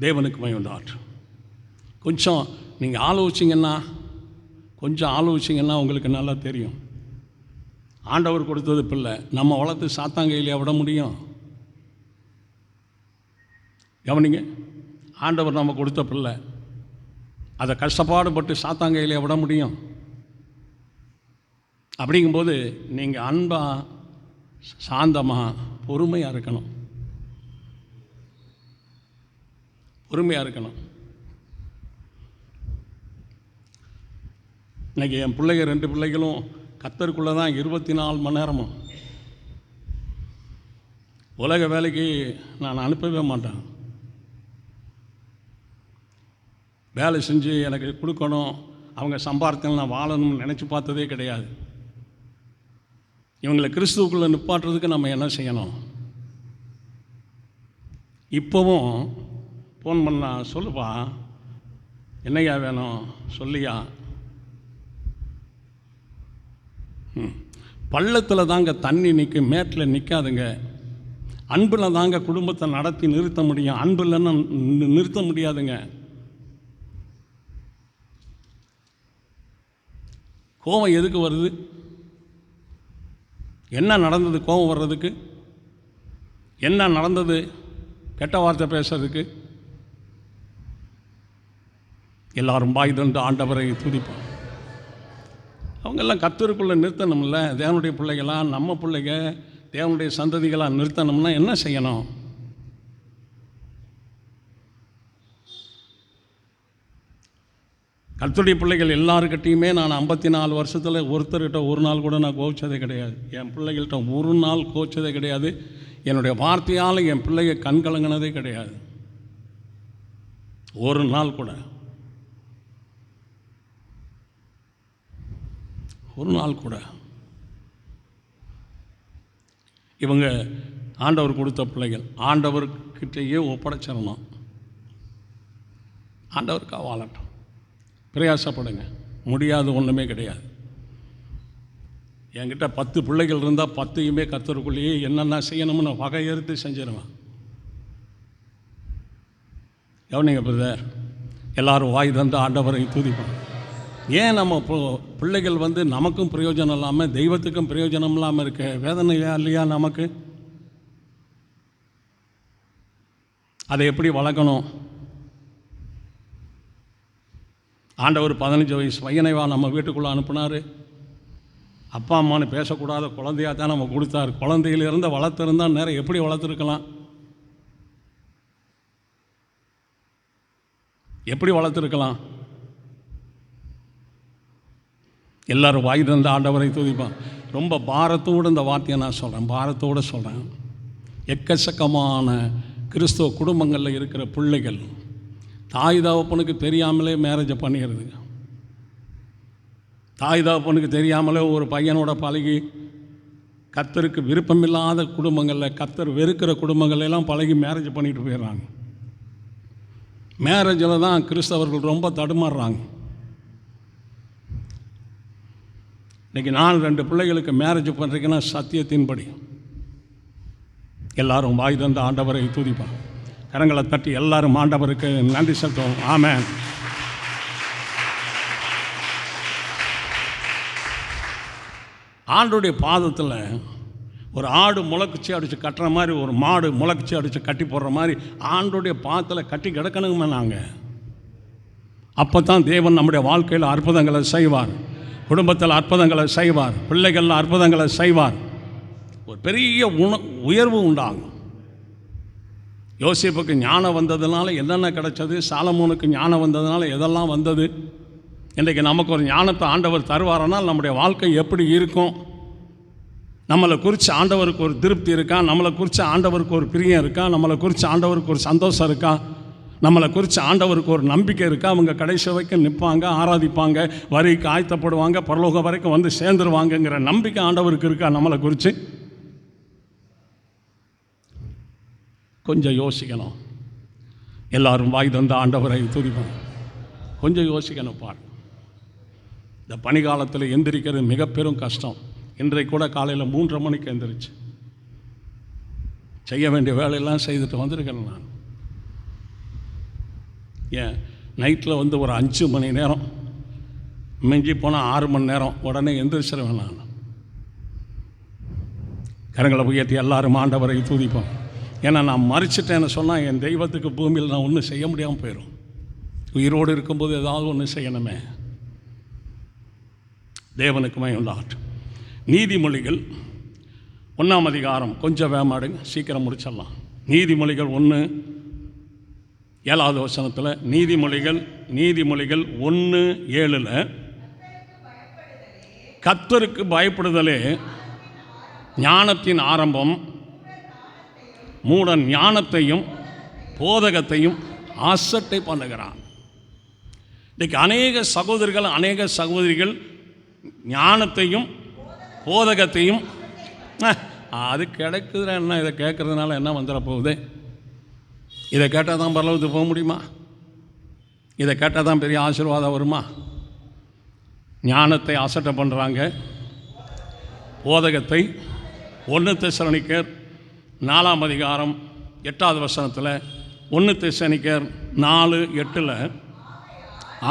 தேவனுக்கு மகிமை. கொஞ்சம் நீங்கள் ஆலோசிங்கன்னா உங்களுக்கு நல்லா தெரியும். ஆண்டவர் கொடுத்தது பிள்ளை நம்ம வளர்த்து சாத்தாங்கையிலேயே விட முடியும்? கவனிங்க, ஆண்டவர் நம்ம கொடுத்த பிள்ளை, அதை கஷ்டப்பாடுபட்டு சாத்தாங்கையிலே விட முடியும்? அப்படிங்கும்போது நீங்கள் அன்பாக, சாந்தமாக, பொறுமையாக இருக்கணும். பொறுமையாக இருக்கணும். இன்றைக்கி என் பிள்ளைங்க 2 பிள்ளைகளும் கர்த்தருக்குள்ளே தான் 24 மணி நேரமும். உலக வேலைக்கு நான் அனுப்பவே மாட்டேன். வேலை செஞ்சு எனக்கு கொடுக்கணும், அவங்க சம்பாரத்தில் நான் வாழணும்னு நினச்சி பார்த்ததே கிடையாது. இவங்களை கிறிஸ்துவுக்குள்ளே நிப்பாட்டுறதுக்கு நம்ம என்ன செய்யணும்? இப்போவும் ஃபோன் பண்ணா, சொல்லுப்பா என்னையா வேணும் சொல்லியா. பள்ளத்தில் தாங்க தண்ணி நிற்கும், மேட்டில் நிற்காதுங்க. அன்பில் தாங்க குடும்பத்தை நடத்தி நிறுத்த முடியும், அன்பு இல்லைன்னா நிறுத்த முடியாதுங்க. கோபம் எதுக்கு வருது? என்ன நடந்தது கோபம் வர்றதுக்கு? என்ன நடந்தது கெட்ட வார்த்தை பேசுறதுக்கு? எல்லாரும் வாய் திறந்து ஆண்டவரை துதிப்போம். அவங்கெல்லாம் கர்த்தருக்குள்ளே நிறுத்தணும்ல. தேவனுடைய பிள்ளைகளாக, நம்ம பிள்ளைங்க தேவனுடைய சந்ததிகளாக நிறுத்தணும்னா என்ன செய்யணும்? கர்த்தருடைய பிள்ளைகள் எல்லாருக்கிட்டையுமே நான் 54 வருஷத்தில் ஒருத்தர்கிட்ட ஒரு நாள் கூட நான் கோவிச்சதே கிடையாது. என் பிள்ளைகள்கிட்ட ஒரு நாள் கோவிச்சதே கிடையாது. என்னுடைய வார்த்தையால் என் பிள்ளைங்க கண் கலங்கினதே கிடையாது, ஒரு நாள் கூட. ஒரு நாள் கூட. இவங்க ஆண்டவர் கொடுத்த பிள்ளைகள், ஆண்டவர்கிட்டயே ஒப்படைச்சிடணும். ஆண்டவருக்காக வாழட்டும், பிரயாசப்படுங்க. முடியாது ஒன்றுமே கிடையாது. என்கிட்ட 10 பிள்ளைகள் இருந்தால் 10யுமே கர்த்தருக்குள்ளேயே என்னென்ன செய்யணும்னு வகையறுத்து செஞ்சிருவேன். கவனிங்க பிரதர், எல்லோரும் வாய் தந்து ஆண்டவரை துதிப்போம். ஏன் நம்ம பிள்ளைகள் நமக்கும் பிரயோஜனம் இல்லாமல் தெய்வத்துக்கும் பிரயோஜனம் இல்லாமல் இருக்க வேதனை இல்லையா நமக்கு? அதை எப்படி வளர்க்கணும்? ஆண்டவர் 15 வயசு பையனைவா நம்ம வீட்டுக்குள்ளே அனுப்புனார். அப்பா அம்மானு பேசக்கூடாத குழந்தையாக தான் நம்ம கொடுத்தாரு. குழந்தையிலிருந்து வளர்த்துருந்தால் நேரம் எப்படி வளர்த்துருக்கலாம்? எப்படி வளர்த்துருக்கலாம்? எல்லோரும் வாய் தந்த ஆண்டவரை துதிப்பான். ரொம்ப பாரத்தோடு இந்த வார்த்தையை நான் சொல்கிறேன், பாரத்தோடு சொல்கிறேன். எக்கச்சக்கமான கிறிஸ்தவ குடும்பங்களில் இருக்கிற பிள்ளைகள் தாய் தகப்பனுக்கு தெரியாமலே மேரேஜை பண்ணிடுறதுங்க. தாய் தகப்பனுக்கு தெரியாமலே ஒரு பையனோட பழகி கர்த்தருக்கு விருப்பமில்லாத குடும்பங்களில், கர்த்தர் வெறுக்கிற குடும்பங்களெல்லாம் பழகி மேரேஜ் பண்ணிட்டு போயிடுறாங்க. மேரேஜில் தான் கிறிஸ்தவர்கள் ரொம்ப தடுமாறுறாங்க. இன்றைக்கி நான் 2 பிள்ளைகளுக்கு மேரேஜ் பண்ணுறீங்கன்னா சத்தியத்தின்படி. எல்லாரும் வாய் தந்த ஆண்டவரை துதிப்பான். கரங்களை தட்டி எல்லாரும் ஆண்டவருக்கு நன்றி செலுத்துவோம். ஆமென். ஆண்டுடைய பாதத்தில் ஒரு ஆடு முளைக்குச்சி அடித்து கட்டுற மாதிரி, ஒரு மாடு முளைக்குச்சி அடித்து கட்டி போடுற மாதிரி ஆண்டுடைய பாதத்தில் கட்டி கிடக்கணுமே நாங்கள். அப்போ தான் தேவன் நம்முடைய வாழ்க்கையில் அற்புதங்களை செய்வார், குடும்பத்தில் அற்புதங்களை செய்வார், பிள்ளைகளில் அற்புதங்களை செய்வார். ஒரு பெரிய உயர்வு உண்டாகும். யோசேப்புக்கு ஞானம் வந்ததுனால என்னென்ன கிடைச்சது, சாலமோனுக்கு ஞானம் வந்ததுனால எதெல்லாம் வந்தது. இன்றைக்கு நமக்கு ஒரு ஞானத்தை ஆண்டவர் தருவாரனால் நம்முடைய வாழ்க்கை எப்படி இருக்கும்? நம்மளை குறித்து ஆண்டவருக்கு ஒரு திருப்தி இருக்கா? நம்மளை குறித்து ஆண்டவருக்கு ஒரு பிரியம் இருக்கா? நம்மளை குறித்து ஆண்டவருக்கு ஒரு சந்தோஷம் இருக்கா? நம்மளை குறித்து ஆண்டவருக்கு ஒரு நம்பிக்கை இருக்கா? அவங்க கடைசி வரைக்கும் நிற்பாங்க, ஆராதிப்பாங்க, வரிக்கு ஆயத்தப்படுவாங்க, பரலோகம் வரைக்கும் வந்து சேர்ந்துருவாங்கங்கிற நம்பிக்கை ஆண்டவருக்கு இருக்கா? நம்மளை குறித்து கொஞ்சம் யோசிக்கணும். எல்லாரும் வாய் தந்த ஆண்டவரை துதிப்பாங்க. கொஞ்சம் யோசிக்கணும். பாரு, இந்த பனிக்காலத்தில் எந்திரிக்கிறது மிக பெரும் கஷ்டம். இன்றைக்கு கூட காலையில் 3:30 மணிக்கு எந்திரிச்சு செய்ய வேண்டிய வேலையெல்லாம் செய்துட்டு வந்திருக்கேன் நான். ஏன் நைட்டில் ஒரு 5 மணி நேரம், மிஞ்சி போனால் 6 மணி நேரம் உடனே எந்திரிச்சிருவேன் நான். கரங்களை உயர்த்தி எல்லாரும் ஆண்டவரை துதிப்போம். ஏன்னா நான் மறிச்சிட்டேன்னு சொன்னால் என் தெய்வத்துக்கு பூமியில் நான் ஒன்றும் செய்ய முடியாமல் போயிடும். உயிரோடு இருக்கும்போது ஏதாவது ஒன்று செய்யணுமே. தேவனுக்குமே உண்டாகட்டும். நீதிமொழிகள் 1ஆம் அதிகாரம், கொஞ்சம் வேமாடுங்க, சீக்கிரம் முடிச்சிடலாம். நீதிமொழிகள் 1:7 வசனத்தில், நீதிமொழிகள் 1:7 கர்த்தருக்கு பயப்படுதலே ஞானத்தின் ஆரம்பம், மூடன் ஞானத்தையும் போதகத்தையும் அசட்டை பண்ணுகிறான். இன்றைக்கு அநேக சகோதரர்கள் அநேக சகோதரிகள் ஞானத்தையும் போதகத்தையும் அது கிடைக்குதுன்னா என்ன, இதை கேட்குறதுனால என்ன வந்துட போகுது? இதை கேட்டால் தான் பரலோகத்துக்கு போக முடியுமா? இதை கேட்டால் தான் பெரிய ஆசீர்வாதம் வருமா? ஞானத்தை அசட்டை பண்ணுறாங்க, போதகத்தை 1 தெசலோனிக்கர் 4ஆம் அதிகாரம் 8வது வசனத்தில், 1 தெசலோனிக்கர் 4:8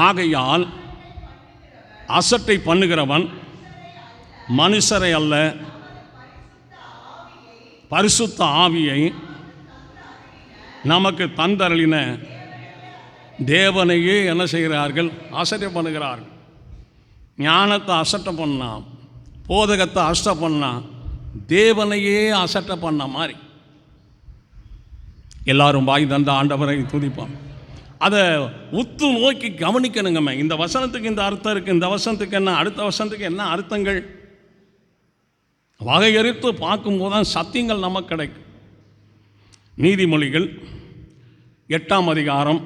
ஆகையால் அசட்டை பண்ணுகிறவன் மனுஷரை அல்ல பரிசுத்த ஆவியை நமக்கு தந்தருளின தேவனையே என்ன செய்கிறார்கள்? அசட்டை பண்ணுகிறார்கள். ஞானத்தை அசட்டை பண்ணான், போதகத்தை அசட்டை பண்ணான், தேவனையே அசட்டை பண்ண மாதிரி. எல்லாரும் வாய் தந்த ஆண்டவரை துதிப்பான். அதை உத்து நோக்கி கவனிக்கணுங்கம்மா. இந்த வசனத்துக்கு இந்த அர்த்தம் இருக்குது, இந்த வசனத்துக்கு என்ன, அடுத்த வசனத்துக்கு என்ன அர்த்தங்கள் வகையறித்து பார்க்கும்போது தான் சத்தியங்கள் நமக்கு கிடைக்கும். நீதிமொழிகள் 8ஆம் அதிகாரம்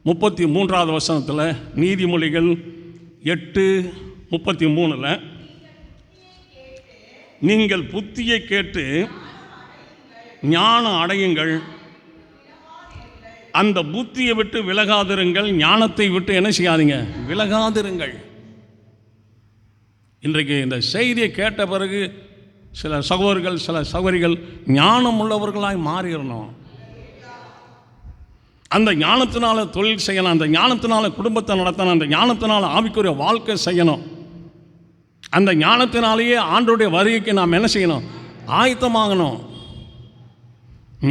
33வது வசனத்தில், நீதிமொழிகள் 8:33 நீங்கள் புத்தியை கேட்டு ஞானம் அடையுங்கள், அந்த புத்தியை விட்டு விலகாதிருங்கள், ஞானத்தை விட்டு என்ன செய்யாதீங்க? விலகாதிருங்கள். இன்றைக்கு இந்த செய்தியை கேட்ட பிறகு சில சகோதரர்கள் சில சகோதரிகள் ஞானம் உள்ளவர்களாய் மாறிடணும். அந்த ஞானத்தினால தொழில் செய்யணும், அந்த ஞானத்தினால குடும்பத்தை நடத்தணும், அந்த ஞானத்தினால ஆவிக்குரிய வாழ்க்கை செய்யணும். அந்த ஞானத்தினாலேயே ஆண்டவருடைய வருகைக்கு நாம் என்ன செய்யணும்? ஆயத்தமாகணும்.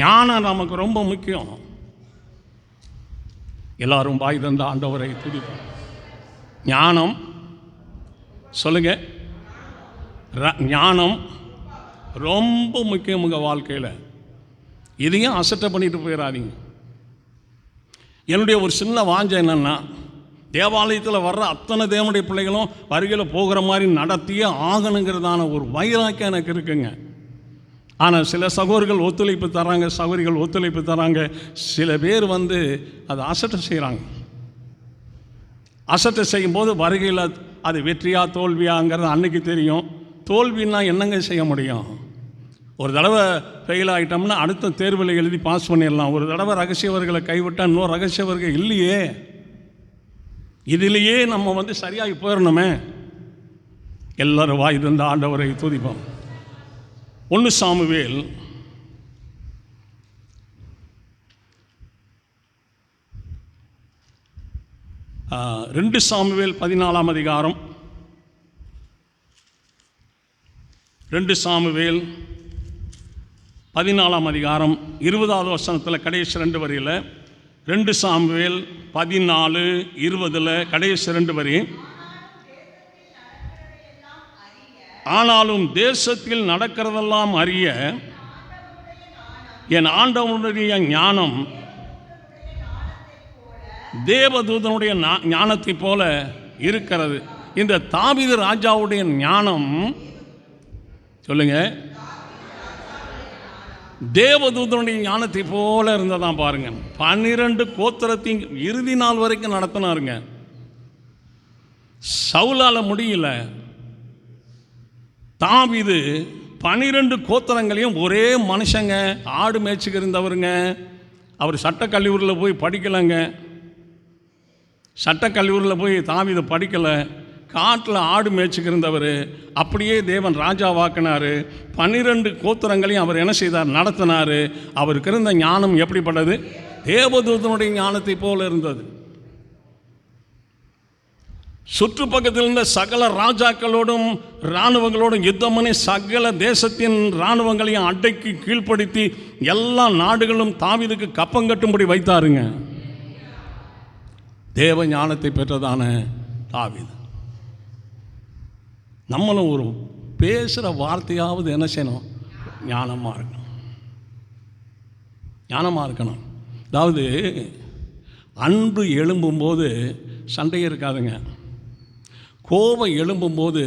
ஞானம் நமக்கு ரொம்ப முக்கியம். எல்லாரும் வாய் தந்த ஆண்டவரை துதிப்போம். ஞானம் சொல்லுங்க, ஞானம் ரொம்ப முக்கியம் உங்கள் வாழ்க்கையில். இதையும் அசட்டை பண்ணிட்டு போயிடாதீங்க. என்னுடைய ஒரு சின்ன வாஞ்சை என்னென்னா, தேவாலயத்தில் வர்ற அத்தனை தேவனுடைய பிள்ளைகளும் வருகையில் போகிற மாதிரி நடத்தியே ஆகணுங்கிறதான ஒரு வைராக்கியம் எனக்கு இருக்குங்க. ஆனால் சில சகோதரர்கள் ஒத்துழைப்பு தராங்க, சகோதரிகள் ஒத்துழைப்பு தராங்க. சில பேர் அதை அசட்டை செய்கிறாங்க. அசட்டை செய்யும்போது வருகையில் அது வெற்றியா தோல்வியாங்கிறது அன்னைக்கு தெரியும். தோல்வின்னா என்னங்க செய்ய முடியும்? ஒரு தடவை ஃபெயில் ஆகிட்டோம்னா அடுத்த தேர்வில் எழுதி பாஸ் பண்ணிடலாம். ஒரு தடவை ரகசியவர்களை கைவிட்டால் இன்னொரு ரகசியவர்கள் இல்லையே, இதிலேயே நம்ம சரியாகி போயிடணுமே. எல்லாரும் வாய் தந்த ஆண்டவரை துதிப்போம். 1 சாமுவேல் 2 சாமுவேல் 14ஆம் அதிகாரம், 2 சாமுவேல் 14ஆம் அதிகாரம் 20வது வசனத்தில் கடைசி 2 வரியில், 2 சாமுவேல் 14:20 கடைசி 2 வரி, ஆனாலும் தேசத்தில் நடக்கிறதெல்லாம் அறிய என் ஆண்டவனுடைய ஞானம் தேவதூதனுடைய ஞானத்தை போல இருக்கிறது. இந்த தாவீது ராஜாவுடைய ஞானம் சொல்லுங்க, தேவதூதனுடைய ஞானத்தை போல இருந்ததான் பாருங்க. 12 கோத்திரத்தின் இறுதி நாள் வரைக்கும் நடத்தினாருங்க. சவுலால முடியல. தாவீது 12 கோத்திரங்களையும் ஒரே மனுஷங்க, ஆடு மேய்ச்சிக்கு இருந்தவருங்க. அவர் சட்டக்கல்லூரியில் போய் படிக்கலைங்க. சட்டக்கல்லூரியில் போய் தாவீது படிக்கலை. காட்டில் ஆடு மேய்ச்சிக்கு இருந்தவர். அப்படியே தேவன் ராஜாவாக்கினார். 12 கோத்திரங்களையும் அவர் என்ன செய்தார்? நடத்தினார். அவருக்கு இருந்த ஞானம் எப்படிப்பட்டது? தேவதூதனுடைய ஞானத்தை போல இருந்தது. சுற்றுப்பக்கத்தில் இருந்த சகல ராஜாக்களோடும் இராணுவங்களோடும் யுத்தம் பண்ணி சகல தேசத்தின் இராணுவங்களையும் அடக்கி கீழ்ப்படுத்தி எல்லா நாடுகளும் தாவீதுக்கு கப்பம் கட்டும்படி வைத்தாருங்க. தேவ ஞானத்தை பெற்றதான தாவீது. நம்மளும் ஒரு பேசுகிற வார்த்தையாவது என்ன செய்யணும்? ஞானமாக இருக்கணும். ஞானமாக இருக்கணும். அதாவது அன்பு எழும்பும்போது சண்டை இருக்காதுங்க. கோபம் எழும்பும்போது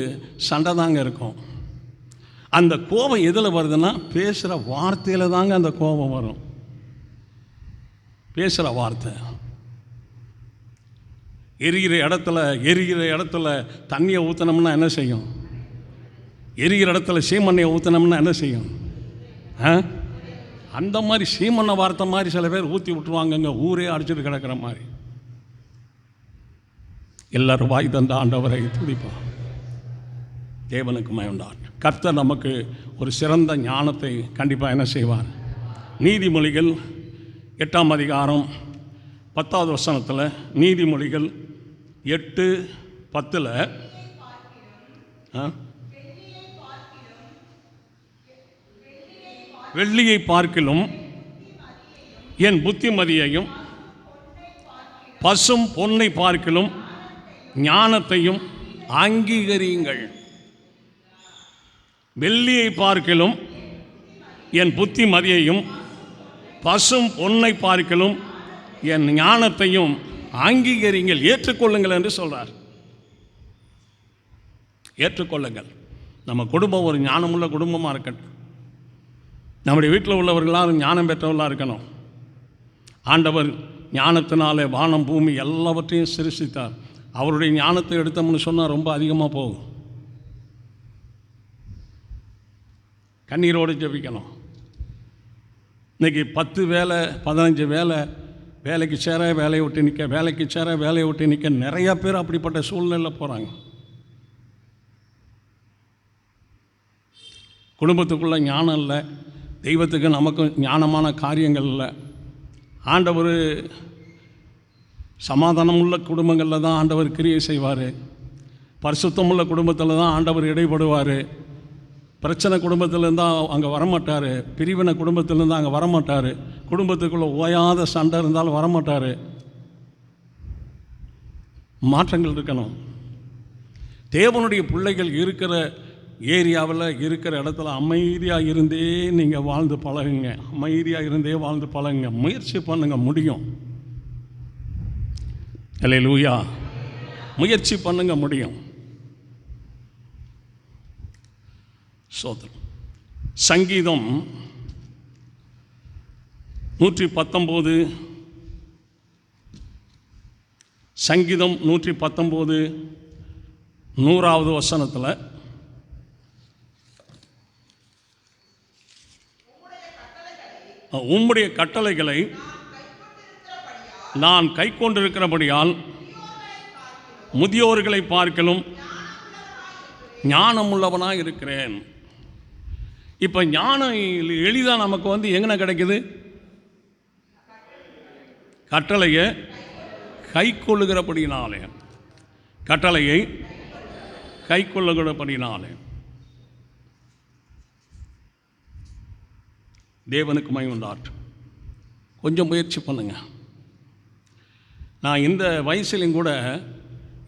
சண்டை தாங்க இருக்கும். அந்த கோபம் எதில் வருதுன்னா பேசுகிற வார்த்தையில் தாங்க அந்த கோபம் வரும். பேசுகிற வார்த்தை. எரிகிற இடத்துல தண்ணியை ஊற்றினோம்னா என்ன செய்யும்? எரிகிற இடத்துல சீமண்ணையை ஊற்றினோம்னா என்ன செய்யும்? அந்த மாதிரி சீமண்ணை வார்த்தை மாதிரி சில பேர் ஊற்றி விட்டுருவாங்கங்க, ஊரே அடிச்சுட்டு கிடக்கிற மாதிரி. எல்லாரும் வாய் தந்த ஆண்டவரை துதிப்போம். தேவனுக்கு மயண்டார். கர்த்தர் நமக்கு ஒரு சிறந்த ஞானத்தை கண்டிப்பாக என்ன செய்வார்? நீதிமொழிகள் 8ஆம் அதிகாரம் 10வது வசனத்தில், நீதிமொழிகள் 8:10, வெள்ளியை பார்க்கிலும் என் புத்திமதியையும் பசும் பொன்னை பார்க்கிலும் ஞானத்தையும் அங்கீகரியுங்கள். வெள்ளியை பார்க்கிலும் என் புத்திமதியையும் பசும் பொன்னை பார்க்கிலும் என் ஞானத்தையும் அங்கீகரிங்கள், ஏற்றுக்கொள்ளுங்கள் என்று சொல்றார். ஏற்றுக்கொள்ளுங்கள். நம்ம குடும்பம் ஒரு ஞானமுள்ள குடும்பமாக இருக்கட்டும். நம்முடைய வீட்டில் உள்ளவர்களால் ஞானம் பெற்றவர்களாக இருக்கணும். ஆண்டவர் ஞானத்தினாலே வானம் பூமி எல்லாவற்றையும் சிருஷ்டித்தார். அவருடைய ஞானத்தை எடுத்தோம்னு சொன்னால் ரொம்ப அதிகமாக போகும். கண்ணீரோடு ஜெபிக்கணும். இன்றைக்கி 10 வேலை 15 வேலை, வேலைக்கு சேர வேலையை விட்டு நிற்க, வேலைக்கு சேர வேலையை விட்டு நிற்க நிறையா பேர் அப்படிப்பட்ட சூழ்நிலையில் போகிறாங்க. குடும்பத்துக்குள்ளே ஞானம் இல்லை, தெய்வத்துக்கு நமக்கும் ஞானமான காரியங்கள் இல்லை. ஆண்டவர் சமாதானமுள்ள குடும்பங்களில் தான் ஆண்டவர் கிரியை செய்வார். பரிசுத்தமுள்ள குடும்பத்தில் தான் ஆண்டவர் இடைப்படுவார். பிரச்சனை குடும்பத்தில் இருந்தால் அங்கே வரமாட்டார். பிரிவினை குடும்பத்தில் இருந்தால் அங்கே வரமாட்டார். குடும்பத்துக்குள்ளே ஓயாத சண்டை இருந்தாலும் வரமாட்டார். மாற்றங்கள் இருக்கணும். தேவனுடைய பிள்ளைகள் இருக்கிற ஏரியாவில் இருக்கிற இடத்துல அமைதியாக இருந்தே நீங்கள் வாழ்ந்து பழகுங்க. அமைதியாக இருந்தே வாழ்ந்து பழகுங்க. முயற்சி பண்ணுங்க, முடியும். அல்லேலூயா. முயற்சி பண்ணுங்க, முடியும். சோதரம். சங்கீதம் 119, சங்கீதம் 119 100வது வசனத்தில், உம்முடைய கட்டளைகளை நான் கை கொண்டிருக்கிறபடியால் முதியோர்களை பார்க்கலும் ஞானமுள்ளவனாக இருக்கிறேன். இப்போ ஞானம் எளிதாக நமக்கு எங்கே கிடைக்குது? கட்டளையை கை கொள்ளுகிறபடினாலே. கட்டளையை கை கொள்ளுகிறபடினாலே. தேவனுக்கு மகிமை உண்டாகட்டும். கொஞ்சம் முயற்சி பண்ணுங்க. நான் இந்த வயசுலையும் கூட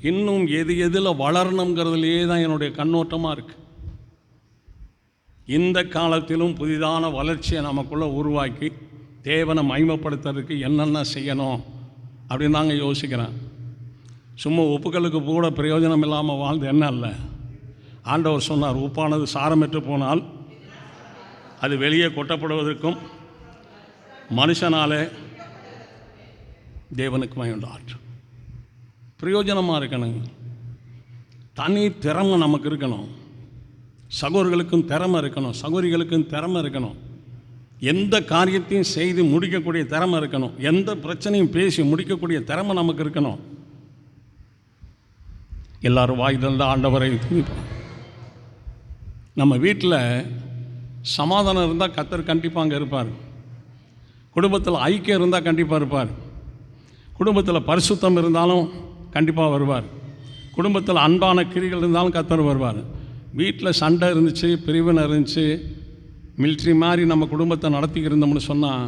இன்னும் எதில் வளரணுங்கிறதுலையே தான் என்னுடைய கண்ணோட்டமாக இருக்குது. இந்த காலத்திலும் புதிதான வளர்ச்சியை நமக்குள்ளே உருவாக்கி தேவனை மகிமைப்படுத்துறதுக்கு என்னென்ன செய்யணும் அப்படின்னு தாங்க யோசிக்கிறேன். சும்மா உப்புகளுக்கு கூட பிரயோஜனம் இல்லாமல் வாழ்ந்து என்ன இல்லை. ஆண்டவர் சொன்னார், உப்பானது சாரமற்று போனால் அது வெளியே கொட்டப்படுவதற்கும் மனுஷனாலே தேவனுக்கு மகிமை உண்டாகட்டும். பிரயோஜனமாக இருக்கணுங்க. தனி திறமை நமக்கு இருக்கணும். சகோதரர்களுக்கும் திறமை இருக்கணும், சகோதரிகளுக்கும் திறமை இருக்கணும். எந்த காரியத்தையும் செய்து முடிக்கக்கூடிய திறமை இருக்கணும். எந்த பிரச்சனையும் பேசி முடிக்கக்கூடிய திறமை நமக்கு இருக்கணும். எல்லாரும் வாய் திறந்து ஆண்டவரை துதிப்போம். நம்ம வீட்டில் சமாதானம் இருந்தால் கர்த்தர் கண்டிப்பாக அங்கே இருப்பார். குடும்பத்தில் ஐக்கியம் இருந்தால் கண்டிப்பாக இருப்பார். குடும்பத்தில் பரிசுத்தம் இருந்தாலும் கண்டிப்பாக வருவார். குடும்பத்தில் அன்பான கிரிகள் இருந்தாலும் கர்த்தர் வருவார். வீட்டில் சண்டை இருந்துச்சு, பிரிவினை இருந்துச்சு, மிலிட்ரி மாதிரி நம்ம குடும்பத்தை நடத்திக்கிட்டு இருந்தோம்னு சொன்னால்